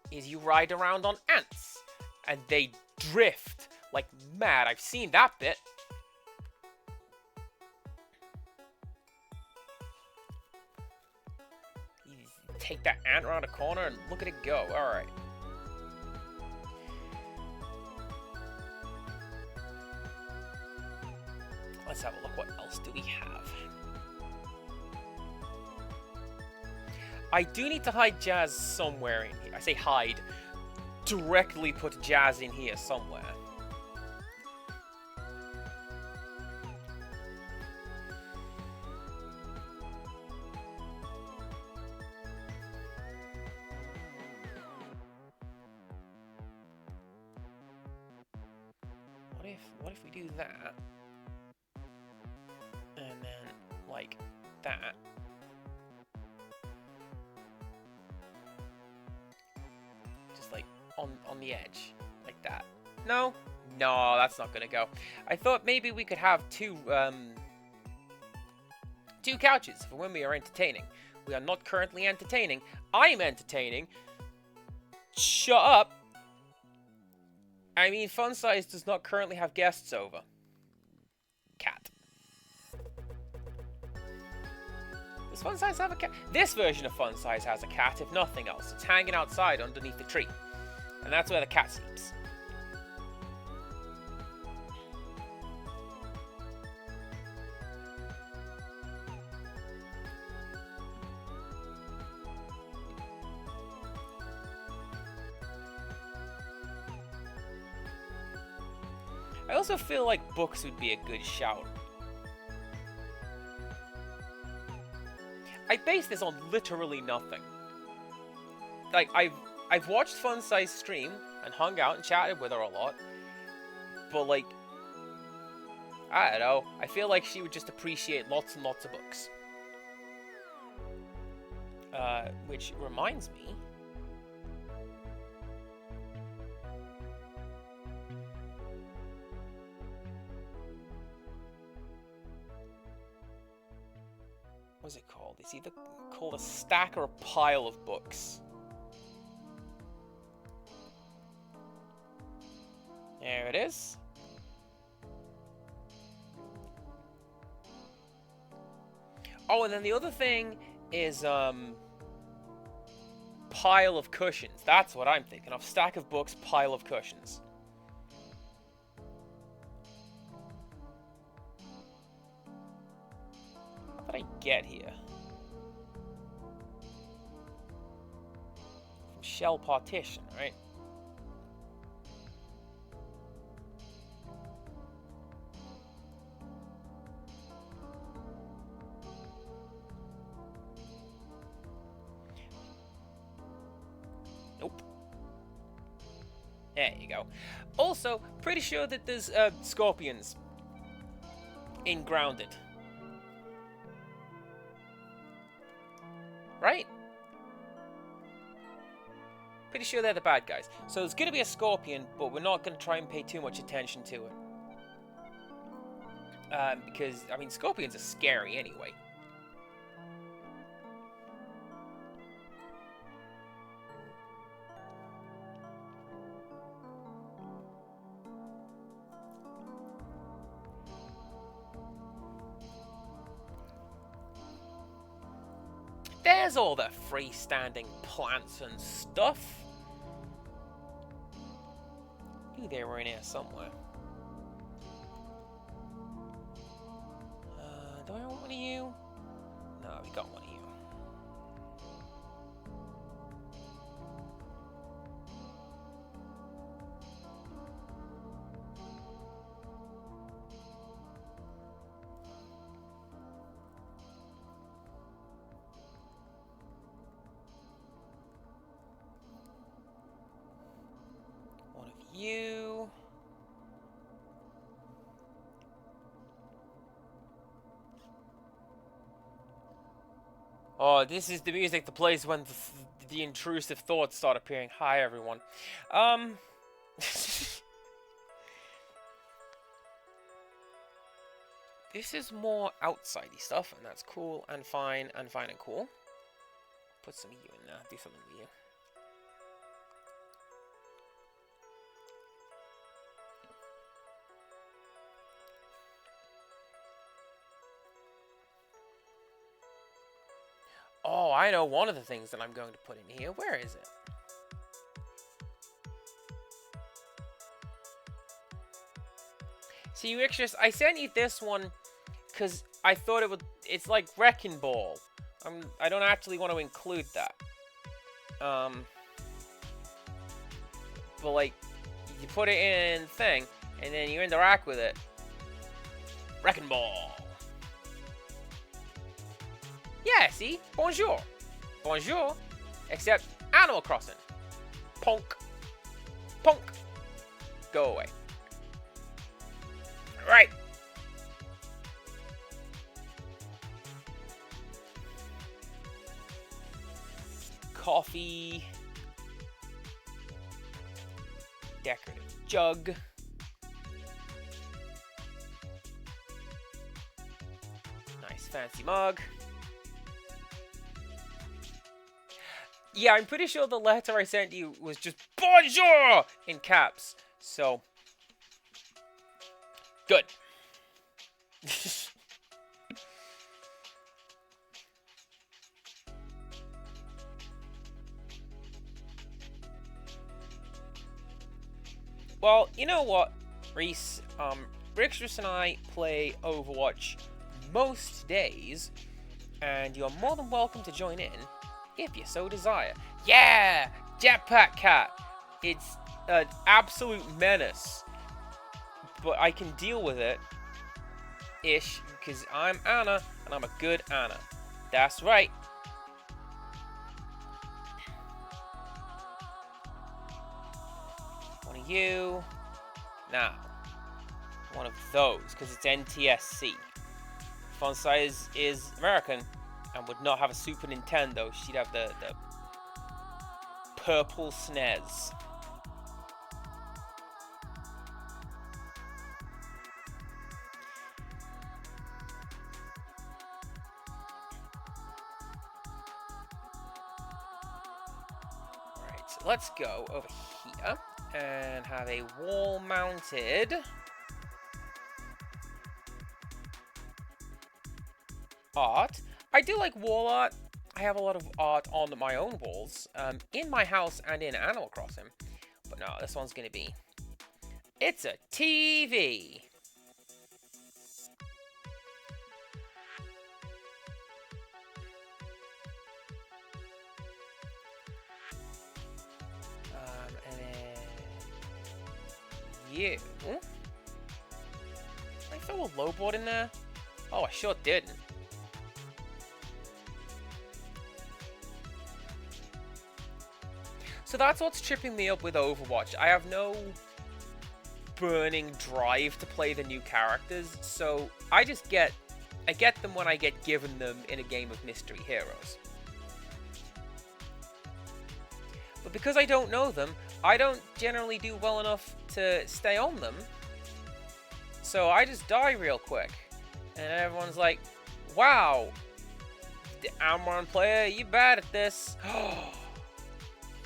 is you ride around on ants, and they drift like mad. I've seen that bit. You take that ant around a corner and look at it go. Alright. Let's have a look. What else do we have? I do need to hide Jazz somewhere in here. I say hide. Directly put Jazz in here somewhere. What if we do that? And then, like, that. Like on the edge like that. No, that's not gonna go. I thought maybe we could have two couches for when we are entertaining. We are not currently entertaining. I am entertaining. Shut up. I mean, Fun Size does not currently have guests over. Cat. Does Fun Size have a cat? This version of Fun Size has a cat, if nothing else. It's hanging outside underneath the tree. And that's where the cat sleeps. I also feel like books would be a good shout. I base this on literally nothing. Like, I've watched Fun Size stream and hung out and chatted with her a lot, but like, I don't know, I feel like she would just appreciate lots and lots of books. Which reminds me, what's it called? It's either called a stack or a pile of books. There it is. Oh, and then the other thing is, pile of cushions. That's what I'm thinking of. Stack of books, pile of cushions. What did I get here? From Shell Partition, right? There you go. Also, pretty sure that there's scorpions in Grounded. Right? Pretty sure they're the bad guys. So it's going to be a scorpion, but we're not going to try and pay too much attention to it. Because, I mean, scorpions are scary anyway. There's all the freestanding plants and stuff. I knew they were in here somewhere. Do I want one of you? No, we got one of you. One of you. Oh, this is the music that plays when the intrusive thoughts start appearing. Hi, everyone. This is more outsidey stuff, and that's cool and fine and fine and cool. Put some of you in there. Do something with you. Oh, I know one of the things that I'm going to put in here. Where is it? See, Rixus, I sent you this one because I thought it would. It's like Wrecking Ball. I don't actually want to include that. But like, you put it in thing, and then you interact with it. Wrecking Ball. Yeah, see? Bonjour. Bonjour. Except Animal Crossing. Ponk. Ponk. Go away. Right. Coffee. Decorative jug. Nice fancy mug. Yeah, I'm pretty sure the letter I sent you was just bonjour in caps. So, good. Well, you know what, Reese? Rixus and I play Overwatch most days, and you're more than welcome to join in if you so desire. Yeah! Jetpack Cat! It's an absolute menace. But I can deal with it, ish, because I'm Anna, and I'm a good Anna. That's right. One of you. Now. One of those, because it's NTSC. Font Size is American, and would not have a Super Nintendo. She'd have the purple SNES. Alright, so let's go over here and have a wall-mounted art. I do like wall art. I have a lot of art on my own walls, in my house and in Animal Crossing. But no, this one's going to be... It's a TV! And then... You... Did I throw a low board in there? Oh, I sure didn't. So that's what's tripping me up with Overwatch. I have no burning drive to play the new characters, so I get them when I get given them in a game of Mystery Heroes. But because I don't know them, I don't generally do well enough to stay on them. So I just die real quick. And everyone's like, wow, the Amron player, you bad at this.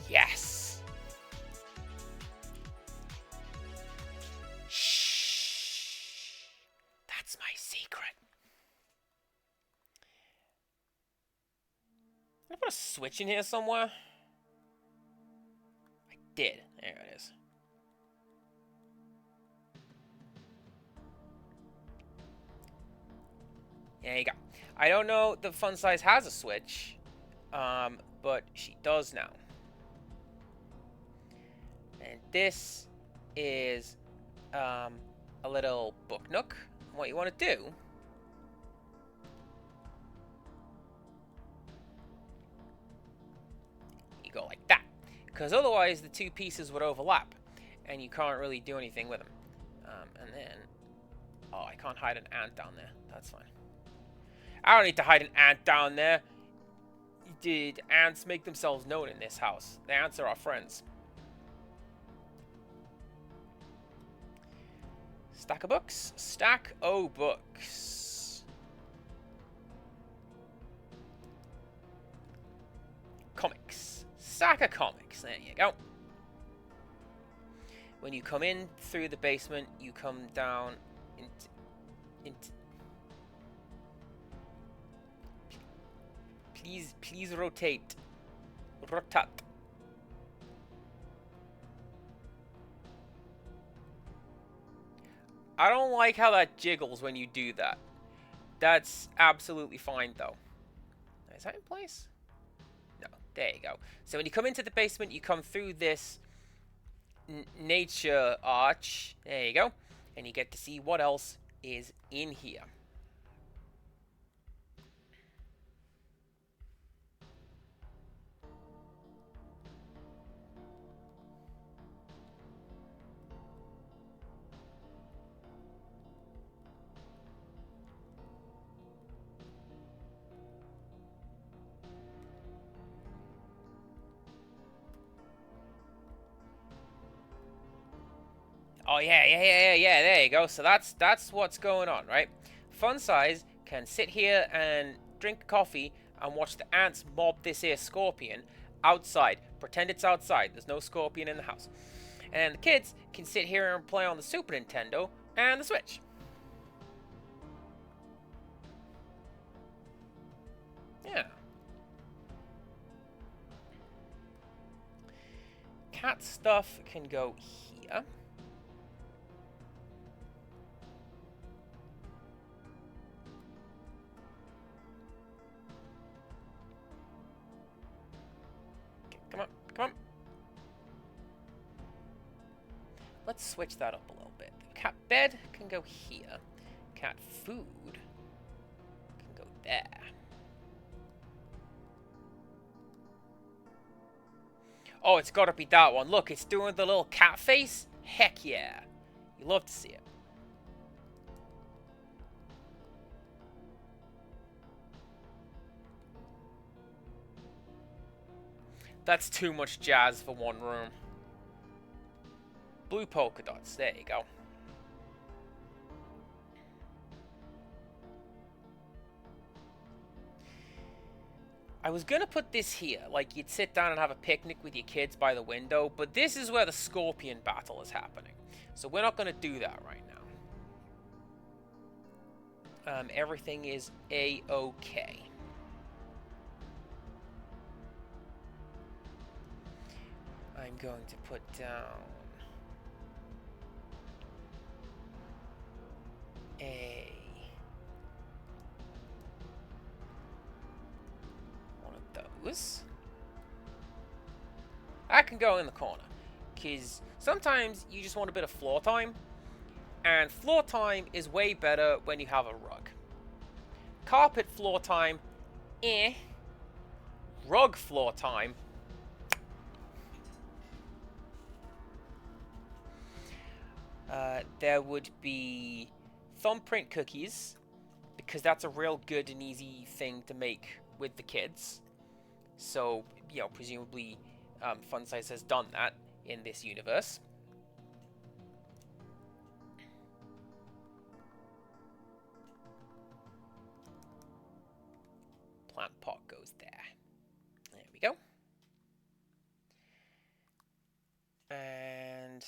Yes. Shh. That's my secret. Did I put a switch in here somewhere? Did. There it is. There you go. I don't know that Fun Size has a switch, but she does now. And this is a little book nook. What you want to do you go like that. Because otherwise the two pieces would overlap and you can't really do anything with them. And then, oh, I can't hide an ant down there. That's fine. I don't need to hide an ant down there. Did ants make themselves known in this house? The ants are our friends. Stack of books. Stack o' books. Comics. Stack of comics. There you go. When you come in through the basement, you come down into Please rotate. Rotate. I don't like how that jiggles when you do that. That's absolutely fine, though. Is that in place? No. There you go. So when you come into the basement, you come through this nature arch. There you go. And you get to see what else is in here. Oh yeah, there you go. So that's what's going on, right? Fun Size can sit here and drink coffee and watch the ants mob this here scorpion outside. Pretend it's outside. There's no scorpion in the house. And the kids can sit here and play on the Super Nintendo and the Switch. Yeah. Cat stuff can go here. Come on. Let's switch that up a little bit. Cat bed can go here. Cat food can go there. Oh, it's got to be that one. Look, it's doing the little cat face. Heck yeah. You love to see it. That's too much jazz for one room. Blue polka dots. There you go. I was gonna put this here, like you'd sit down and have a picnic with your kids by the window, but this is where the scorpion battle is happening. So we're not gonna do that right now. Everything is A-okay. I'm going to put down one of those. I can go in the corner, because sometimes you just want a bit of floor time, and floor time is way better when you have a rug. Carpet floor time, eh. Rug floor time, There would be thumbprint cookies, because that's a real good and easy thing to make with the kids. So, you know, presumably Funsize has done that in this universe. Plant pot goes there. There we go. And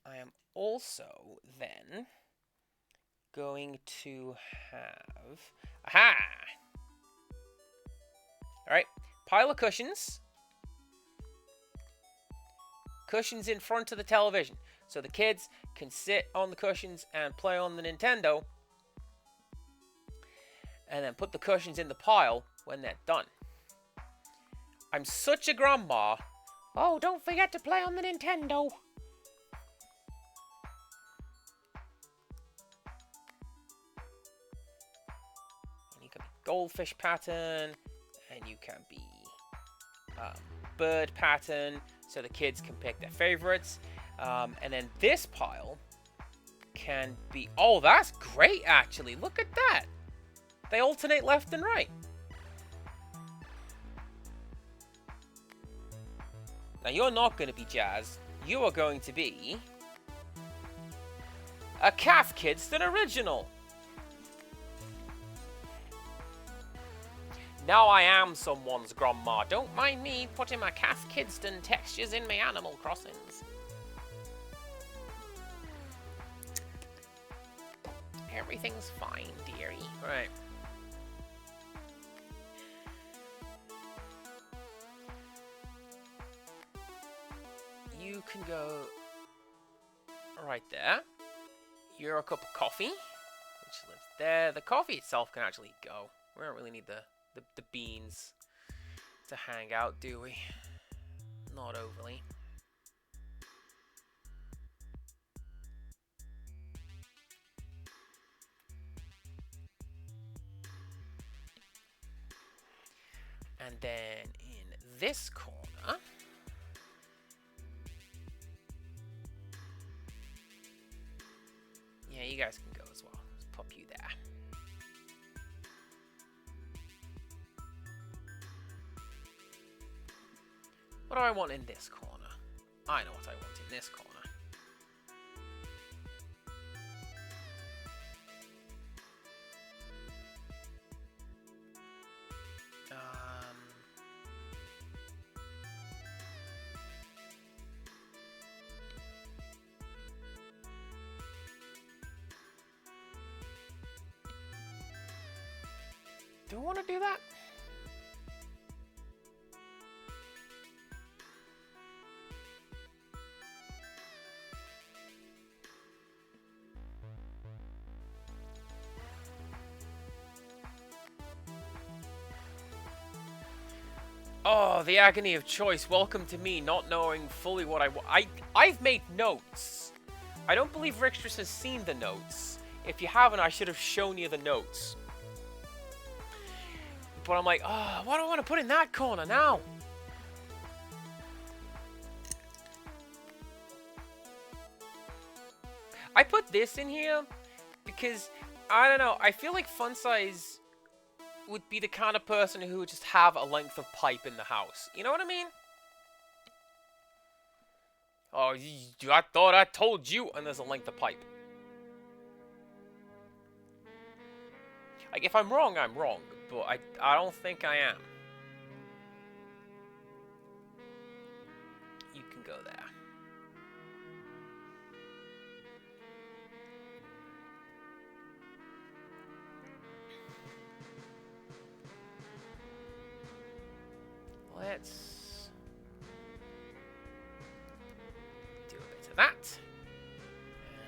I am also then going to have... Aha! Alright, pile of cushions. Cushions in front of the television. So the kids can sit on the cushions and play on the Nintendo. And then put the cushions in the pile when they're done. I'm such a grandma. Oh, don't forget to play on the Nintendo. And you can be goldfish pattern. And you can be bird pattern. So the kids can pick their favorites. And then this pile can be... Oh, that's great, actually. Look at that. They alternate left and right. Now, you're not going to be Jazz. You are going to be a Calf Kidston original. Now I am someone's grandma. Don't mind me putting my Calf Kidston textures in my Animal Crossings. Everything's fine, dearie. Right. You can go right there. You're a cup of coffee, which lives there. The coffee itself can actually go. We don't really need the beans to hang out, do we? Not overly. And then in this corner, yeah, you guys can go as well. Let's pop you there. What do I want in this corner? I know what I want in this corner. Do I want to do that? Oh, the agony of choice. Welcome to me, not knowing fully what I want. I've made notes. I don't believe Rixtress has seen the notes. If you haven't, I should have shown you the notes. But I'm like, oh, what do I want to put in that corner now? I put this in here because, I don't know, I feel like Funsize would be the kind of person who would just have a length of pipe in the house. You know what I mean? Oh, I thought I told you, and there's a length of pipe. Like, if I'm wrong, I'm wrong. But I don't think I am. You can go there. Let's do a bit of that.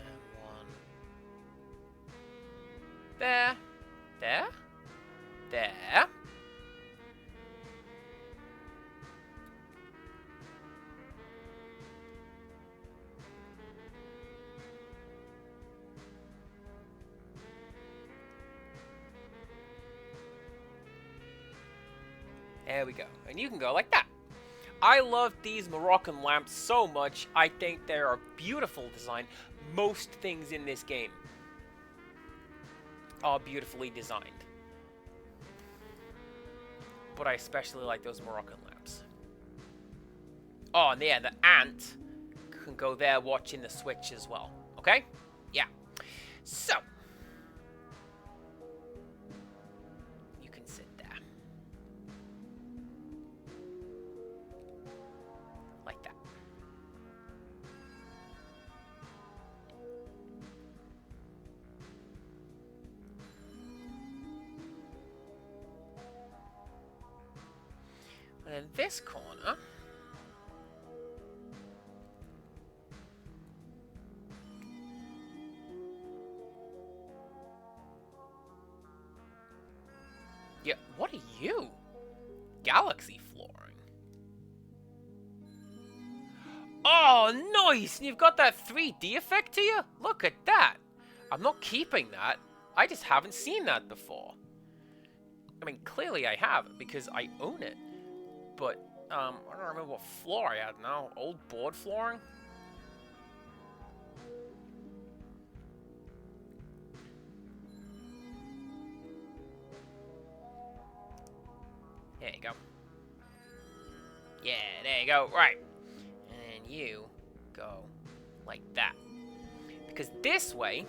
And one. There. There. There. There we go. And you can go like that. I love these Moroccan lamps so much. I think they're a beautiful design. Most things in this game are beautifully designed. But I especially like those Moroccan lamps. Oh, and yeah, the ant can go there watching the Switch as well. Okay? Yeah. So. You can sit there. Like that. And in this corner... Yeah, what are you? Galaxy flooring. Oh, nice! And you've got that 3D effect to you? Look at that! I'm not keeping that. I just haven't seen that before. I mean, clearly I have, because I own it. But, I don't remember what floor I had now. Old board flooring? There you go. Yeah, there you go. Right. And you go like that. Because this way,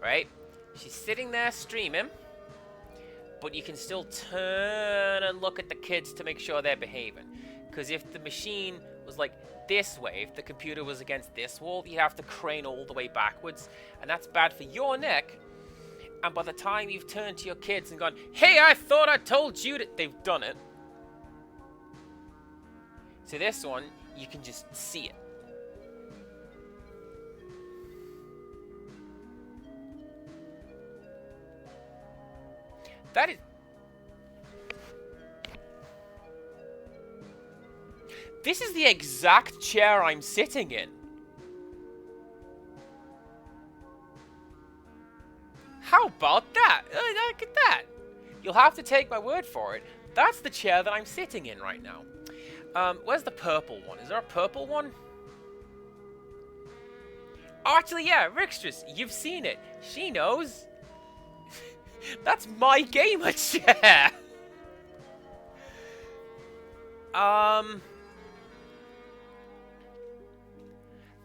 right, she's sitting there streaming, but you can still turn and look at the kids to make sure they're behaving. Because if the machine was like this way, if the computer was against this wall, you'd have to crane all the way backwards. And that's bad for your neck. And by the time you've turned to your kids and gone, hey, I thought I told you that they've done it. So this one, you can just see it. That is... This is the exact chair I'm sitting in. How about that? Look at that. You'll have to take my word for it. That's the chair that I'm sitting in right now. Where's the purple one? Is there a purple one? Oh, actually, yeah, Rixtress, you've seen it. She knows. That's my gamer chair.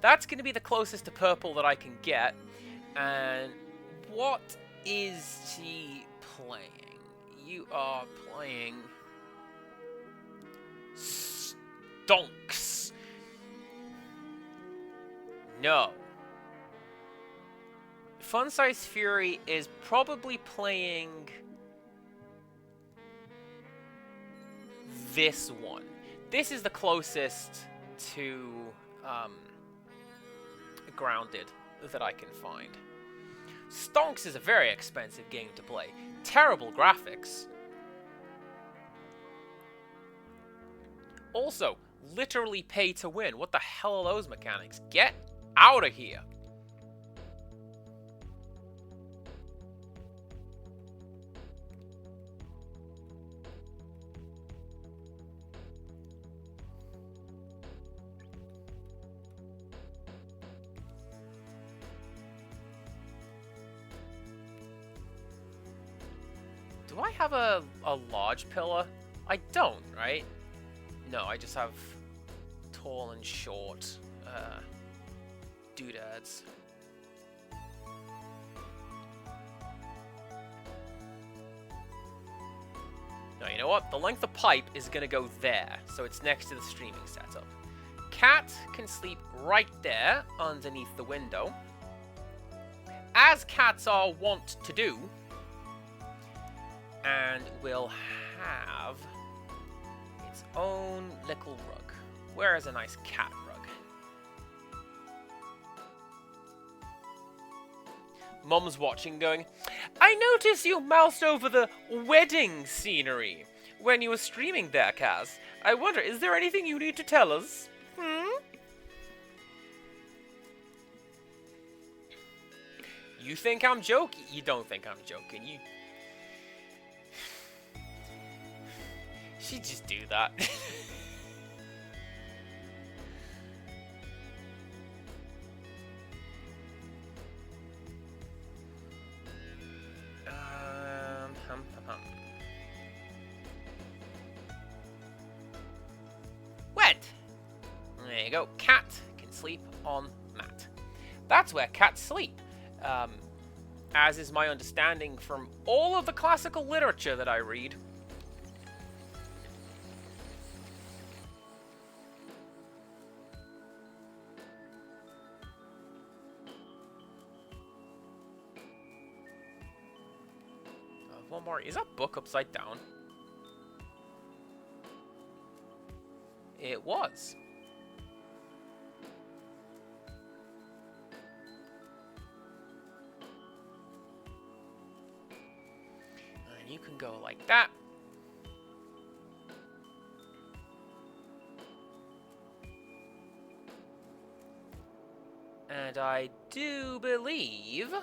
That's going to be the closest to purple that I can get. And what is she playing? You are playing Stonks. No. Fun Size Fury is probably playing this one. This is the closest to Grounded that I can find. Stonks is a very expensive game to play. Terrible graphics. Also, literally pay to win. What the hell are those mechanics? Get out of here. Do I have a large pillar? I don't, right? No, I just have tall and short doodads. No, you know what? The length of pipe is going to go there, so it's next to the streaming setup. Cat can sleep right there underneath the window, as cats are wont to do. And we'll have its own little rug. Where is a nice cat rug? Mom's watching going, I noticed you moused over the wedding scenery when you were streaming there, Kaz. I wonder, is there anything you need to tell us? You think I'm joking? You don't think I'm joking. She'd just do that. Wed! There you go. Cat can sleep on mat. That's where cats sleep. As is my understanding from all of the classical literature that I read. One more. Is that book upside down? It was. And you can go like that. And I do believe...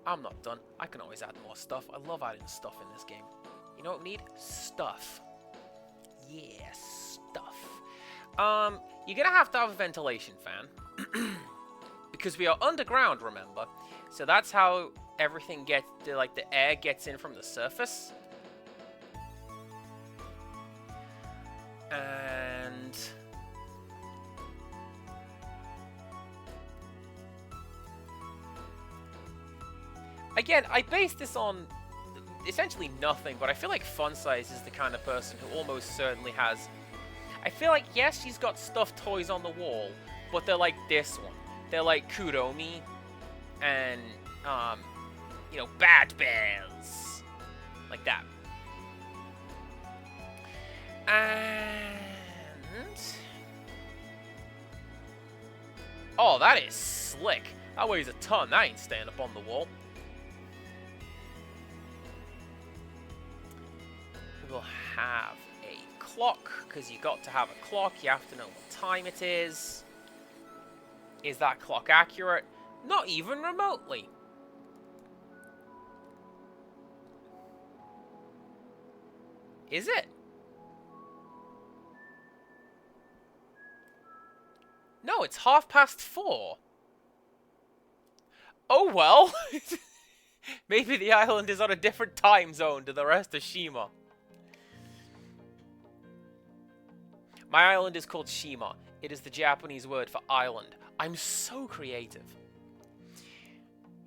I'm not done. I can always add more stuff. I love adding stuff in this game. You know what we need? Stuff. Yeah, stuff. You're gonna have to have a ventilation fan. Because we are underground, remember? So that's how everything gets, like, the air gets in from the surface. And... again, I base this on essentially nothing, but I feel like Funsize is the kind of person who almost certainly has... I feel like, yes, she's got stuffed toys on the wall, but they're like this one. They're like Kuromi and, you know, Bad Bears. Like that. And... oh, that is slick. That weighs a ton. That ain't staying up on the wall. We'll have a clock, because you got to have a clock. You have to know what time it is. Is that clock accurate? Not even remotely. Is it? No, it's 4:30. Oh well. Maybe the island is on a different time zone to the rest of Shima. My island is called Shima. It is the Japanese word for island. I'm so creative.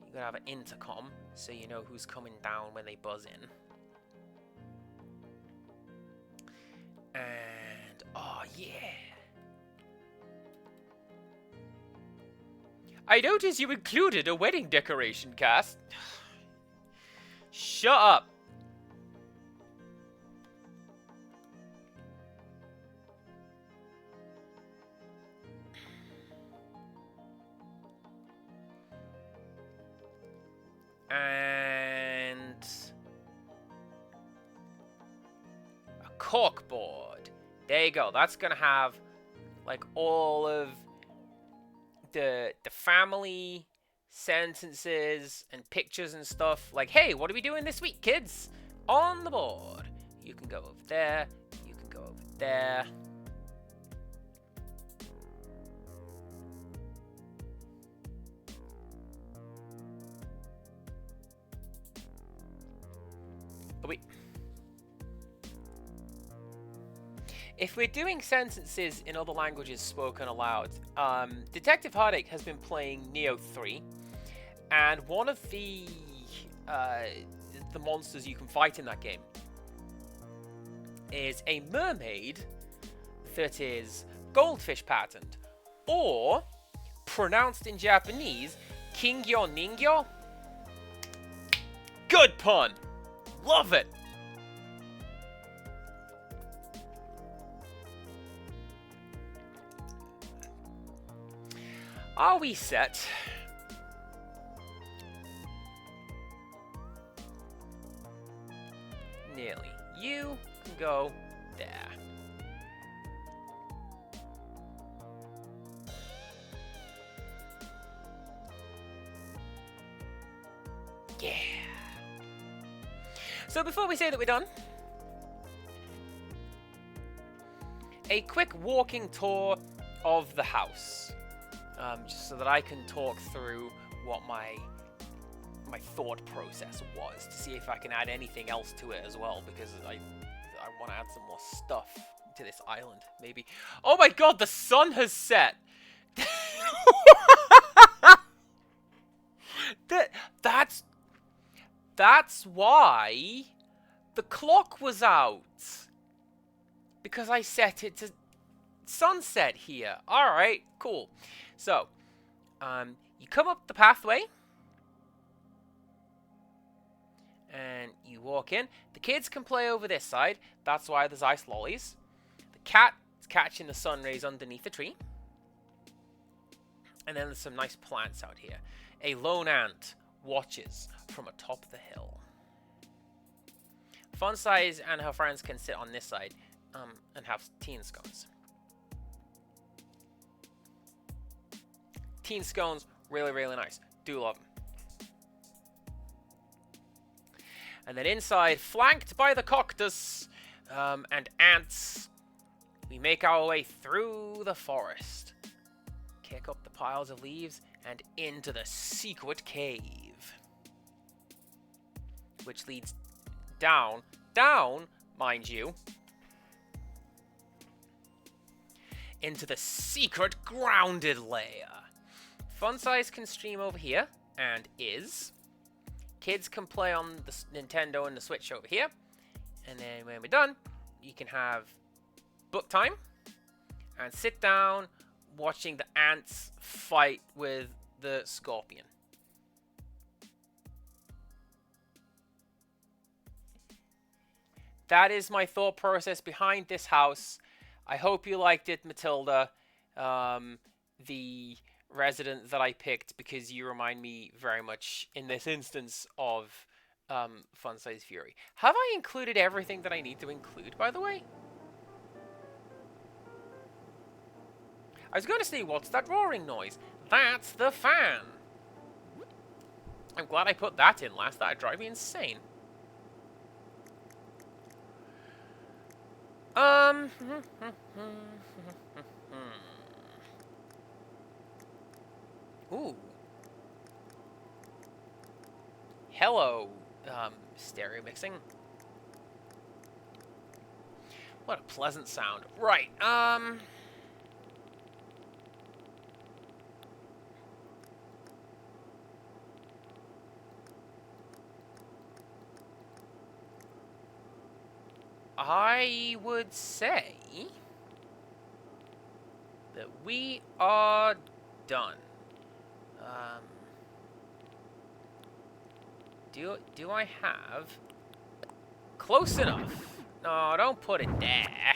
You're gonna have an intercom, so you know who's coming down when they buzz in. And, oh yeah. I noticed you included a wedding decoration, Cass. Shut up. And a cork board. There you go. That's gonna have like all of the family sentences and pictures and stuff. Like, hey, what are we doing this week, kids? On the board. You can go over there. You can go over there. Oh, wait. If we're doing sentences in other languages spoken aloud, Detective Heartache has been playing Neo 3, and one of the monsters you can fight in that game is a mermaid that is goldfish patterned, or pronounced in Japanese, Kingyo Ningyo. Good pun! Love it! Are we set? Nearly. You can go there. So before we say that we're done, a quick walking tour of the house, just so that I can talk through what my thought process was, to see if I can add anything else to it as well, because I want to add some more stuff to this island, maybe. Oh my god, the sun has set! That's why the clock was out. Because I set it to sunset here. Alright, cool. So, you come up the pathway. And you walk in. The kids can play over this side. That's why there's ice lollies. The cat is catching the sun rays underneath the tree. And then there's some nice plants out here. A lone ant watches from atop the hill. Fun Size and her friends can sit on this side and have teen scones. Teen scones, really, really nice. Do love them. And then inside, flanked by the cactus and ants, we make our way through the forest. Kick up the piles of leaves and into the secret cave. Which leads down, mind you, into the secret grounded layer. Fun Size can stream over here, and is. Kids can play on the Nintendo and the Switch over here. And then when we're done, you can have book time and sit down watching the ants fight with the scorpion. That is my thought process behind this house. I hope you liked it, Matilda, the resident that I picked, because you remind me very much, in this instance, of Fun Size Fury. Have I included everything that I need to include, by the way? I was going to say, what's that roaring noise? That's the fan. I'm glad I put that in last. That'd drive me insane. Ooh. Hello, stereo mixing. What a pleasant sound. Right, I would say that we are done. Do I have close enough? No, don't put it there.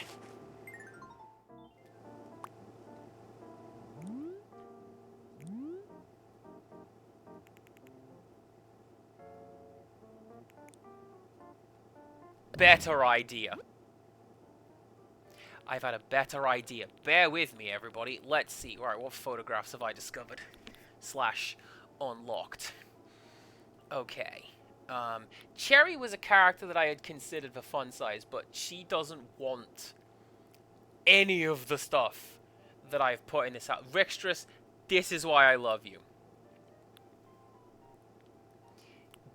Better idea. I've had a better idea. Bear with me, everybody. Let's see. All right, what photographs have I discovered? / unlocked. Okay. Cherry was a character that I had considered for Fun Size, but she doesn't want any of the stuff that I've put in this house. Rixtress, this is why I love you.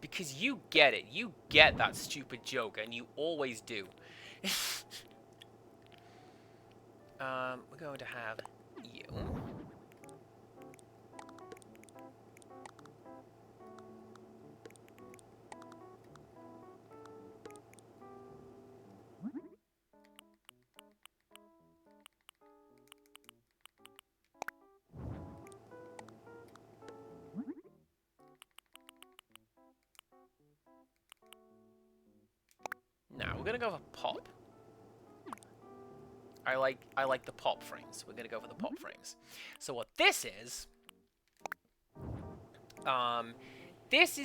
Because you get it. You get that stupid joke, and you always do. We're going to have you. Now, we're going to go for pop. I like the pop frames. We're going to go for the pop frames. So what this is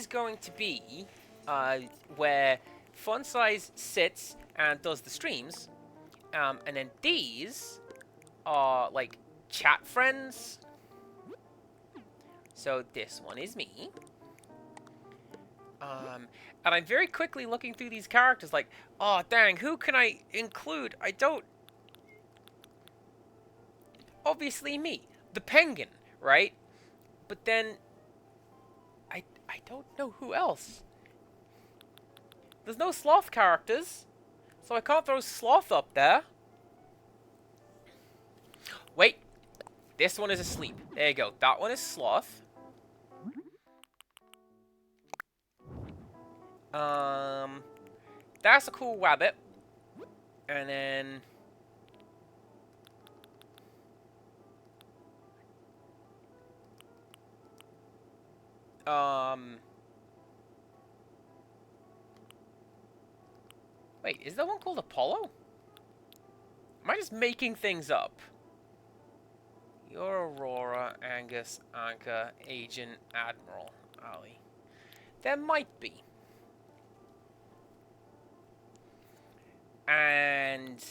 going to be where Fun Size sits and does the streams. And then these are like chat friends. So this one is me. And I'm very quickly looking through these characters like, oh, dang, who can I include? I don't... Obviously me, the penguin, right? But then, I don't know who else. There's no sloth characters, so I can't throw sloth up there. Wait, this one is asleep. There you go, that one is sloth. That's a cool rabbit. And then... Wait, is there one called Apollo? Am I just making things up? You're Aurora, Angus, Anka, Agent, Admiral, Ali. There might be. And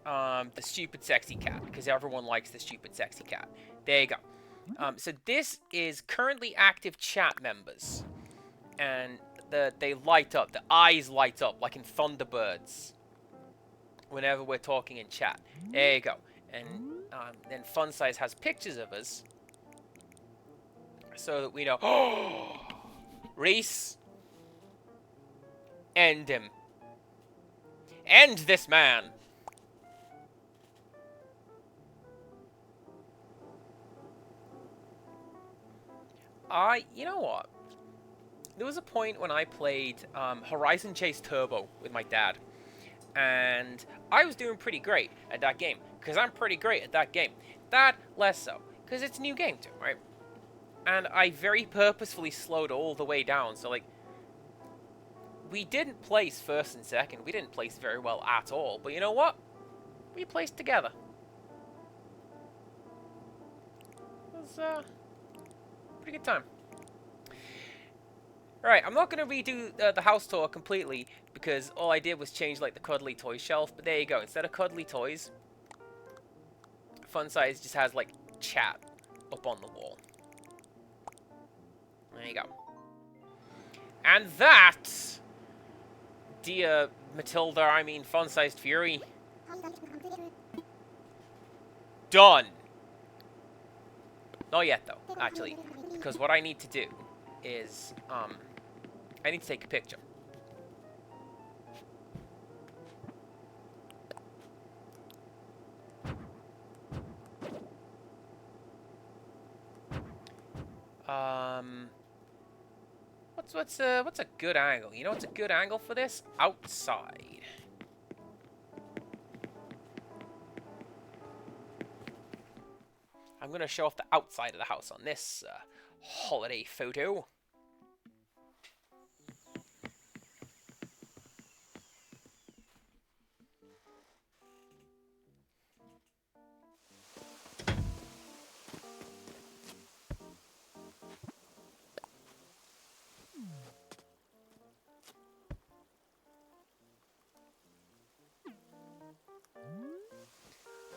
the stupid sexy cat, because everyone likes the stupid sexy cat. There you go. So this is currently active chat members, and they light up. The eyes light up like in Thunderbirds whenever we're talking in chat. There you go. And then Funsize has pictures of us so that we know. Oh, Reese, end him. End this man. You know what? There was a point when I played Horizon Chase Turbo with my dad, and I was doing pretty great at that game, because I'm pretty great at that game. Dad, less so, because it's a new game too, right? And I very purposefully slowed all the way down, so like, we didn't place first and second, we didn't place very well at all, but you know what? We placed together. It was a pretty good time. Alright, I'm not going to redo the house tour completely, because all I did was change, like, the cuddly toy shelf, but there you go. Instead of cuddly toys, Funsize just has, like, chat up on the wall. There you go. And that, dear Matilda, I mean Fun-Sized Fury, done. Not yet, though, actually, because what I need to do is, I need to take a picture. What's a good angle? You know what's a good angle for this? Outside. I'm gonna show off the outside of the house on this holiday photo.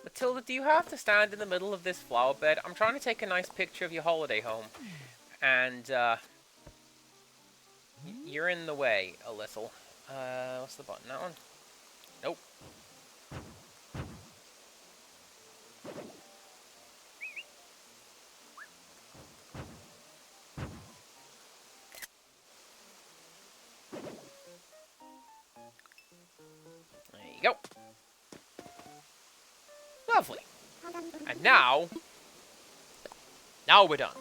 Matilda, do you have to stand in the middle of this flower bed? I'm trying to take a nice picture of your holiday home, and you're in the way a little. What's the button? That one? Nope. There you go. Lovely. And now we're done.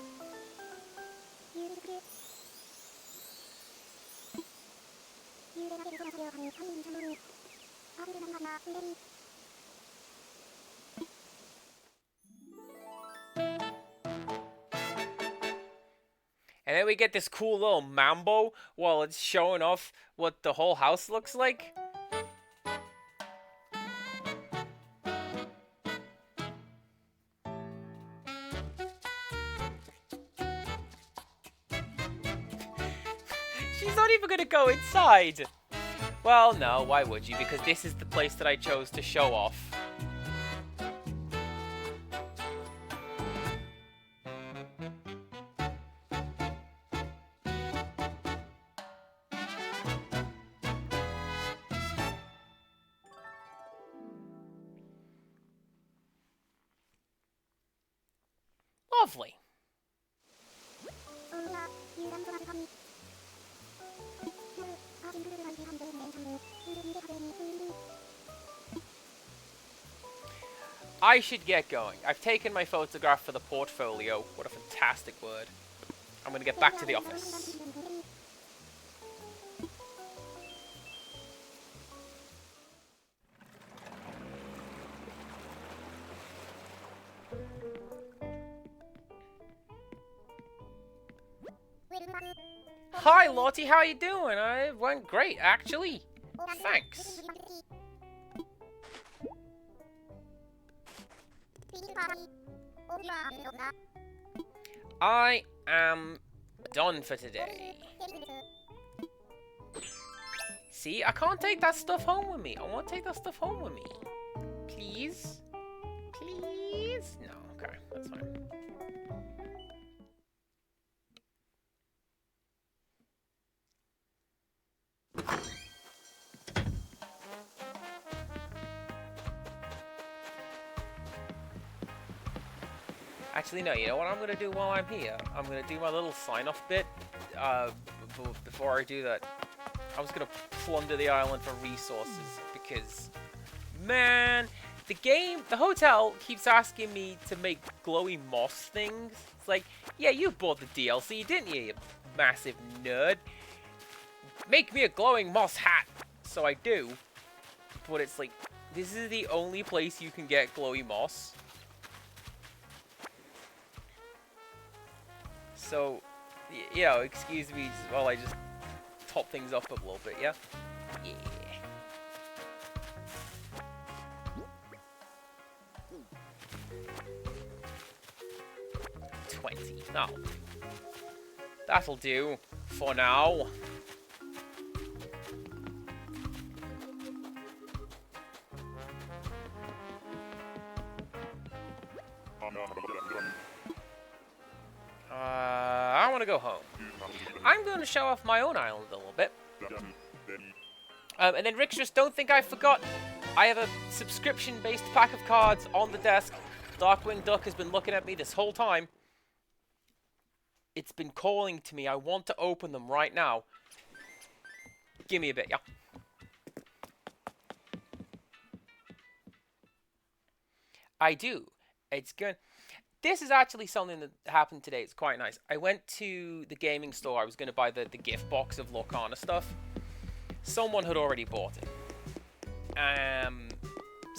And then we get this cool little mambo while it's showing off what the whole house looks like. She's not even gonna go inside. Well, no, why would you? Because this is the place that I chose to show off. Lovely. I should get going. I've taken my photograph for the portfolio. What a fantastic word. I'm going to get back to the office. Hi, Lottie. How you doing? I went great, actually. Thanks. I am done for today. See, I can't take that stuff home with me. I want to take that stuff home with me. Please? Please? No, okay, that's fine. Actually, no, you know what I'm going to do while I'm here? I'm going to do my little sign-off bit. Before I do that, I was going to plunder the island for resources because, man, the hotel keeps asking me to make glowy moss things. It's like, yeah, you bought the DLC, didn't you, you massive nerd? Make me a glowing moss hat. So I do, but it's like, this is the only place you can get glowy moss. So, you know, excuse me while I just top things up a little bit, yeah? Yeah. 20. No. That'll do for now. I want to go home. I'm going to show off my own island a little bit. And then, Rick, just don't think I forgot. I have a subscription-based pack of cards on the desk. Darkwing Duck has been looking at me this whole time. It's been calling to me. I want to open them right now. Give me a bit, yeah? I do. It's good. This is actually something that happened today. It's quite nice. I went to the gaming store. I was going to buy the gift box of Lorcana stuff. Someone had already bought it.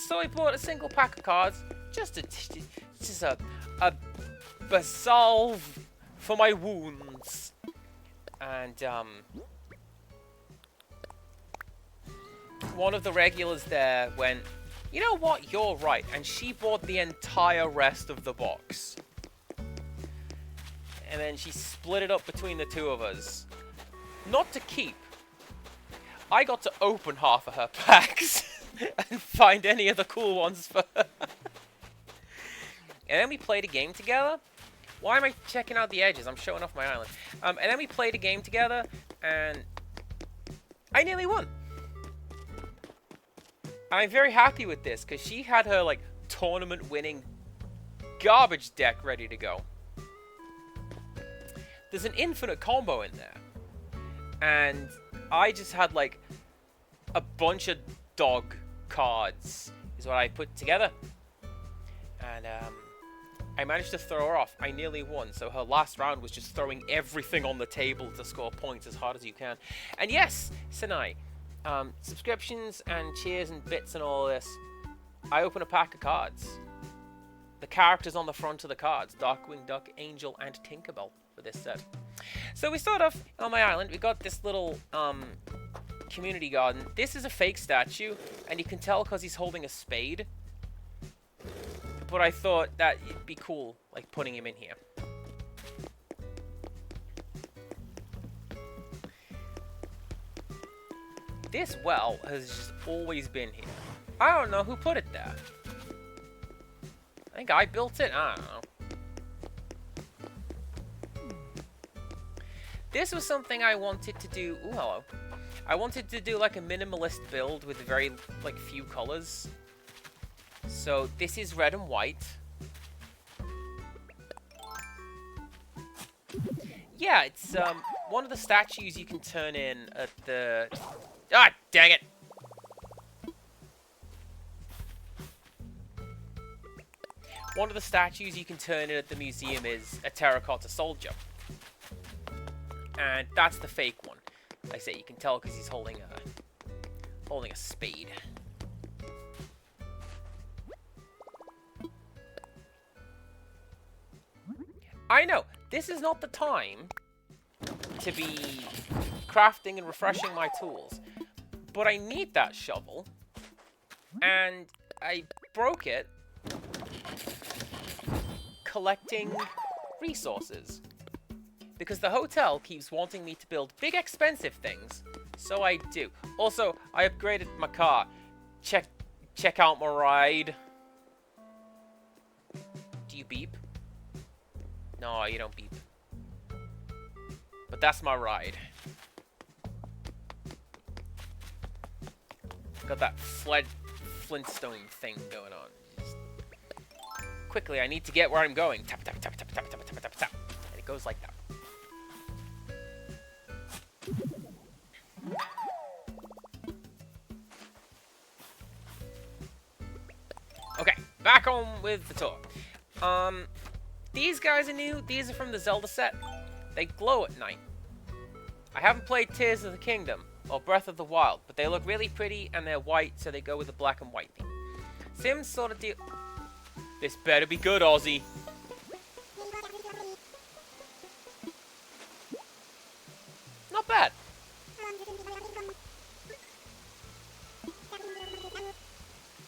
So I bought a single pack of cards. Just a salve for my wounds. And, one of the regulars there went, you know what, you're right. And she bought the entire rest of the box. And then she split it up between the two of us. Not to keep. I got to open half of her packs and find any of the cool ones for her. And then we played a game together. Why am I checking out the edges? I'm showing off my island. And then we played a game together, and I nearly won. And I'm very happy with this, because she had her, like, tournament-winning garbage deck ready to go. There's an infinite combo in there. And I just had, like, a bunch of dog cards, is what I put together. And, I managed to throw her off. I nearly won. So her last round was just throwing everything on the table to score points as hard as you can. And yes, Sinai, subscriptions and cheers and bits and all this. I open a pack of cards. The characters on the front of the cards. Darkwing Duck, Angel, and Tinkerbell for this set. So we start off on my island. We got this little community garden. This is a fake statue. And you can tell because he's holding a spade. But I thought that it'd be cool, like, putting him in here. This well has just always been here. I don't know who put it there. I think I built it? I don't know. This was something I wanted to do... Ooh, hello. I wanted to do, like, a minimalist build with very, like, few colors. So, this is red and white. Yeah, it's one of the statues you can turn in at the... Ah, dang it! One of the statues you can turn in at the museum is a terracotta soldier. And that's the fake one. Like I say, you can tell because he's holding a spade. I know, this is not the time to be crafting and refreshing my tools, but I need that shovel, and I broke it collecting resources, because the hotel keeps wanting me to build big expensive things, so I do. Also, I upgraded my car. Check out my ride. Do you beep? No, you don't beep. But that's my ride. Got that Flintstone thing going on. Just quickly, I need to get where I'm going. Tap, tap, tap, tap, tap, tap, tap, tap, tap. And it goes like that. Okay, back on with the tour. These guys are new. These are from the Zelda set. They glow at night. I haven't played Tears of the Kingdom or Breath of the Wild, but they look really pretty and they're white, so they go with the black and white theme. Sims sort of deal... This better be good, Ozzy. Not bad.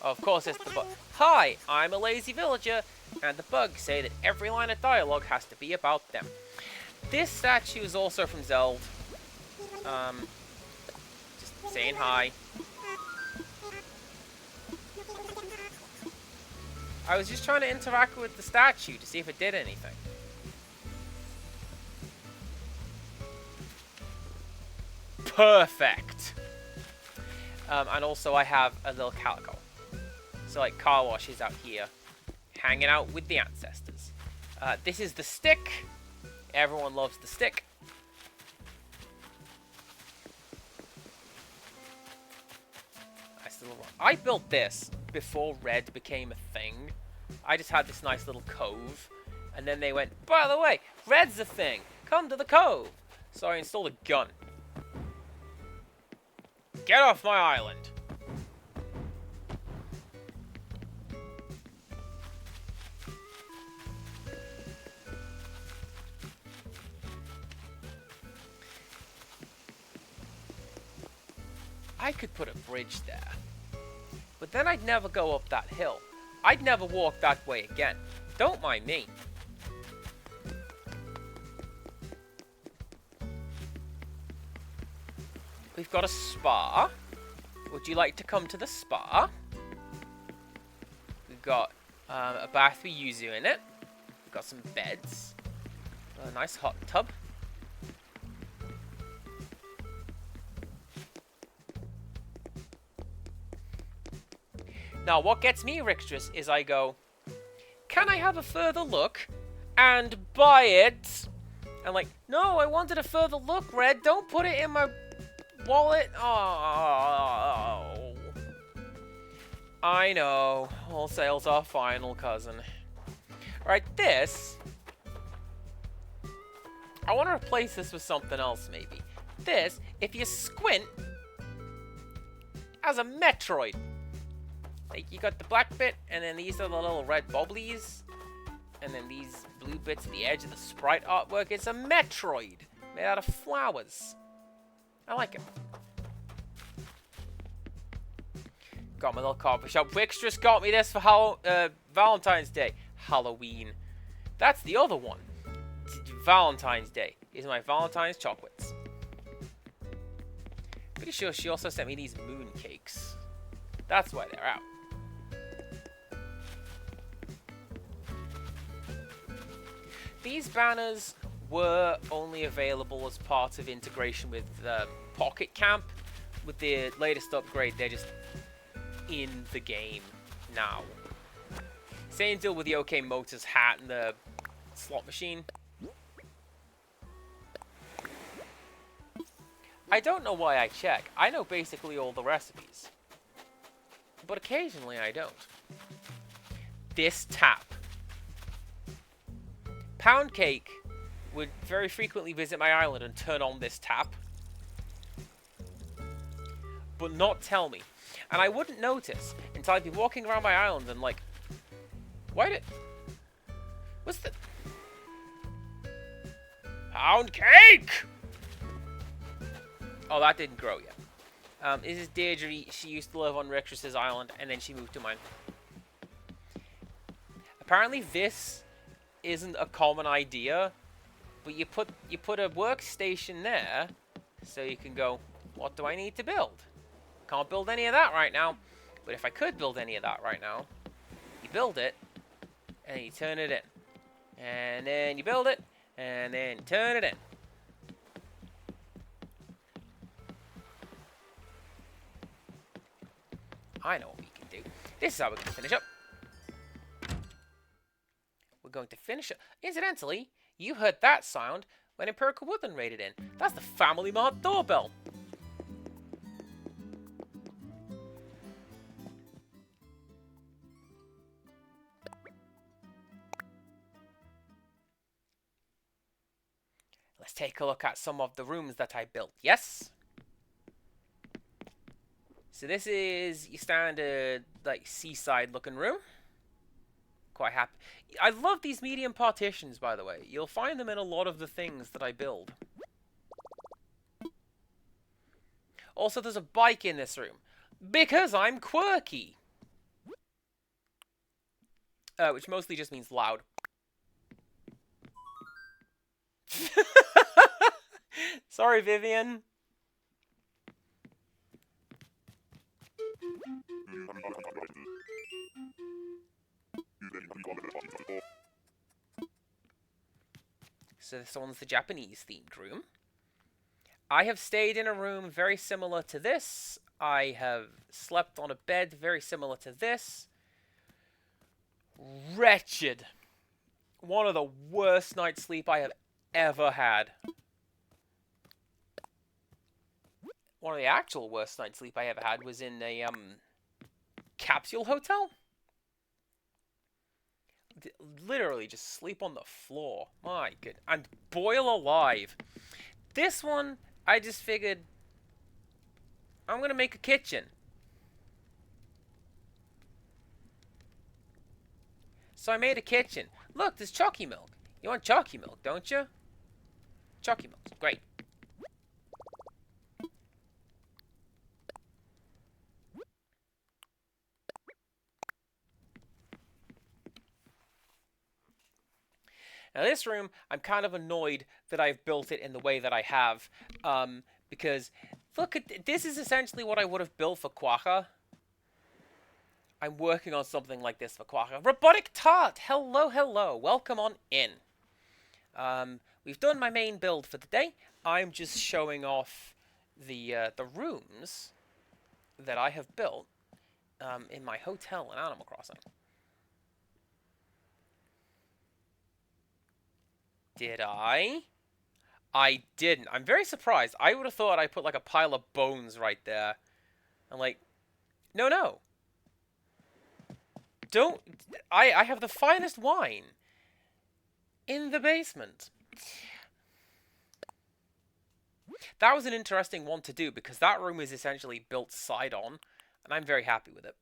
Of course, it's the bug. Hi, I'm a lazy villager, and the bugs say that every line of dialogue has to be about them. This statue is also from Zelda. Just saying hi. I was just trying to interact with the statue to see if it did anything. Perfect! And also I have a little calico. So like car wash is out here, hanging out with the ancestors. This is the stick. Everyone loves the stick. Nice little one. I built this before Red became a thing. I just had this nice little cove. And then they went, by the way, Red's a thing. Come to the cove. So I installed a gun. Get off my island. I could put a bridge there, but then I'd never go up that hill. I'd never walk that way again. Don't mind me. We've got a spa. Would you like to come to the spa? We've got a bath with yuzu in it. We've got some beds. A nice hot tub. Now, what gets me rixtrous is I go, can I have a further look and buy it? I'm like, no, I wanted a further look, Red. Don't put it in my wallet. Oh. I know. All sales are final, cousin. Alright, this. I want to replace this with something else, maybe. This, if you squint, as a Metroid. Like, you got the black bit, and then these are the little red bobblies. And then these blue bits at the edge of the sprite artwork. It's a Metroid made out of flowers. I like it. Got my little coffee shop. Wixtress got me this for Valentine's Day. Halloween. That's the other one. Valentine's Day. These are my Valentine's chocolates. Pretty sure she also sent me these moon cakes. That's why they're out. These banners were only available as part of integration with Pocket Camp. With the latest upgrade, they're just in the game now. Same deal with the OK Motors hat and the slot machine. I don't know why I check. I know basically all the recipes. But occasionally I don't. This tap. Pound Cake would very frequently visit my island and turn on this tap. But not tell me. And I wouldn't notice until I'd be walking around my island and like... What's the... Pound Cake! Oh, that didn't grow yet. This is Deirdre. She used to live on Rictus's island, and then she moved to mine. Apparently, this isn't a common idea, but you put a workstation there, so you can go, what do I need to build? Can't build any of that right now. But if I could build any of that right now, you build it, and you turn it in. And then you build it, and then turn it in. I know what we can do. This is how we're going to finish up. We're going to finish up. Incidentally, you heard that sound when Empirical Woodland raided in. That's the Family Mart doorbell. Let's take a look at some of the rooms that I built. Yes? So this is your standard, like, seaside-looking room. Quite happy. I love these medium partitions, by the way. You'll find them in a lot of the things that I build. Also, there's a bike in this room. Because I'm quirky. Which mostly just means loud. Sorry, Vivian. So this one's the Japanese themed room. I have stayed in a room very similar to this. I have slept on a bed very similar to this. Wretched. One of the worst night's sleep I have ever had. One of the actual worst night's sleep I ever had was in a capsule hotel. Literally just sleep on the floor. My goodness. And boil alive. This one, I just figured I'm going to make a kitchen. So I made a kitchen. Look, there's chalky milk. You want chalky milk, don't you? Chalky milk. Great. Now this room, I'm kind of annoyed that I've built it in the way that I have, because look at this is essentially what I would have built for Quagga. I'm working on something like this for Quagga. Robotic Tart, hello, hello, welcome on in. We've done my main build for the day. I'm just showing off the rooms that I have built in my hotel in Animal Crossing. Did I? I didn't. I'm very surprised. I would have thought I put like a pile of bones right there. I'm like, no. Don't. I have the finest wine in the basement. That was an interesting one to do because that room is essentially built side on, and I'm very happy with it.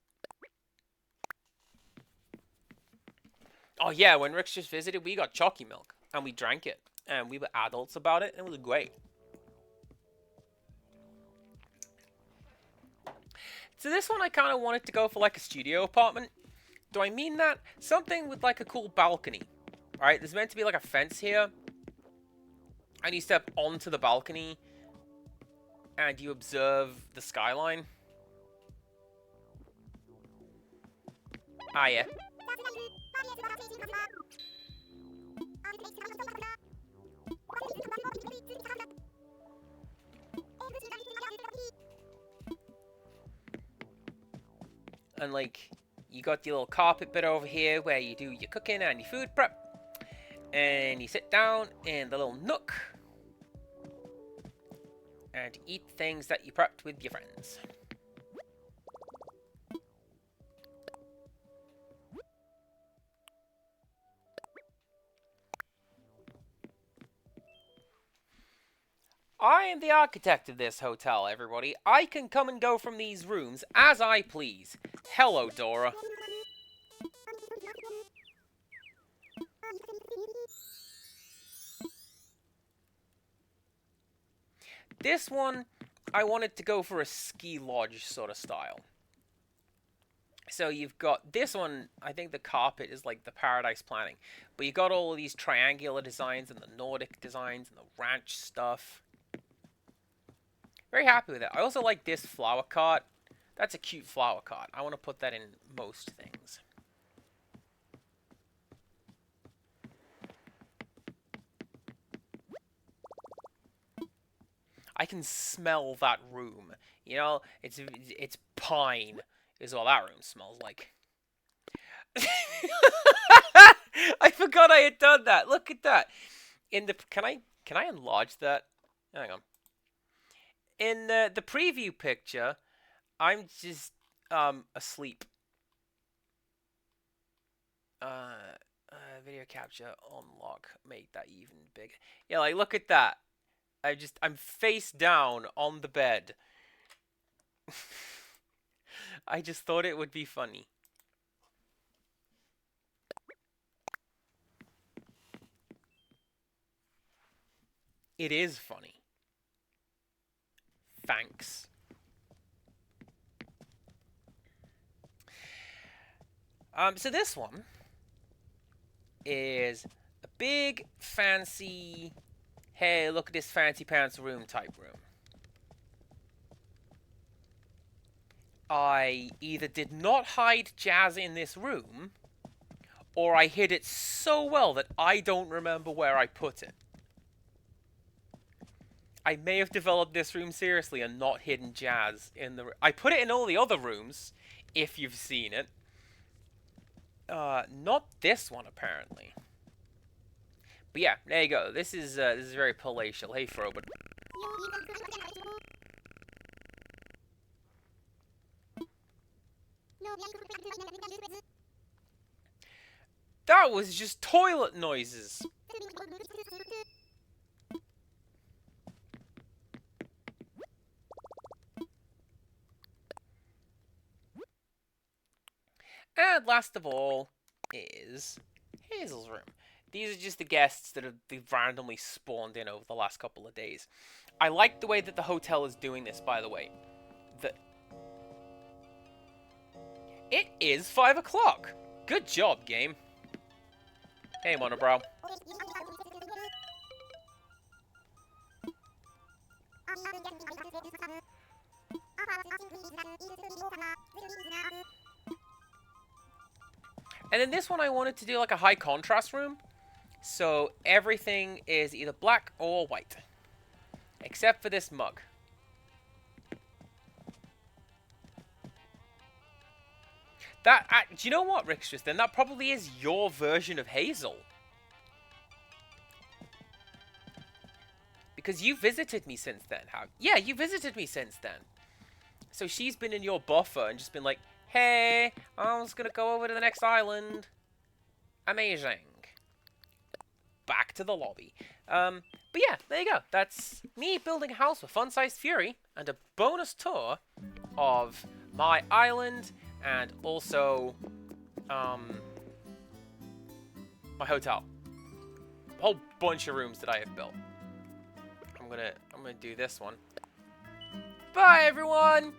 Oh yeah, when Rick's just visited, we got chalky milk. And we drank it. And we were adults about it. And it was great. So this one I kind of wanted to go for like a studio apartment. Do I mean that? Something with like a cool balcony. Alright, there's meant to be like a fence here. And you step onto the balcony. And you observe the skyline. Ah, yeah. And like, you got the little carpet bit over here where you do your cooking and your food prep. And you sit down in the little nook. and eat things that you prepped with your friends. I am the architect of this hotel, everybody. I can come and go from these rooms as I please. Hello, Dora. This one, I wanted to go for a ski lodge sort of style. So you've got this one, I think the carpet is like the paradise planning. But you got all of these triangular designs and the Nordic designs and the ranch stuff. Very happy with it. I also like this flower cart. That's a cute flower cart. I want to put that in most things. I can smell that room. You know, it's pine is what that room smells like. I forgot I had done that. Look at that. In the can I enlarge that? Hang on. In the preview picture, I'm just asleep. Video capture unlock. Make that even bigger. Yeah, like look at that. I'm face down on the bed. I just thought it would be funny. It is funny. Thanks. So this one is a big, fancy, hey, look at this fancy pants room type room. I either did not hide Jazz in this room, or I hid it so well that I don't remember where I put it. I may have developed this room seriously and not hidden Jazz in the... I put it in all the other rooms, if you've seen it. Not this one, apparently. But yeah, there you go. This is very palatial. Hey, Frobert. That was just toilet noises. And last of all is Hazel's room. These are just the guests that have randomly spawned in over the last couple of days. I like the way that the hotel is doing this, by the way. It is 5 o'clock. Good job, game. Hey, Monobrow. And then this one I wanted to do like a high contrast room. So everything is either black or white. Except for this mug. Do you know what, Rickstress? Then that probably is your version of Hazel. Because you visited me since then. Yeah, you visited me since then. So she's been in your buffer and just been like, hey, I was going to go over to the next island. Amazing. Back to the lobby. But yeah, there you go. That's me building a house with Fun-Sized Fury and a bonus tour of my island and also my hotel. A whole bunch of rooms that I have built. I'm gonna do this one. Bye everyone!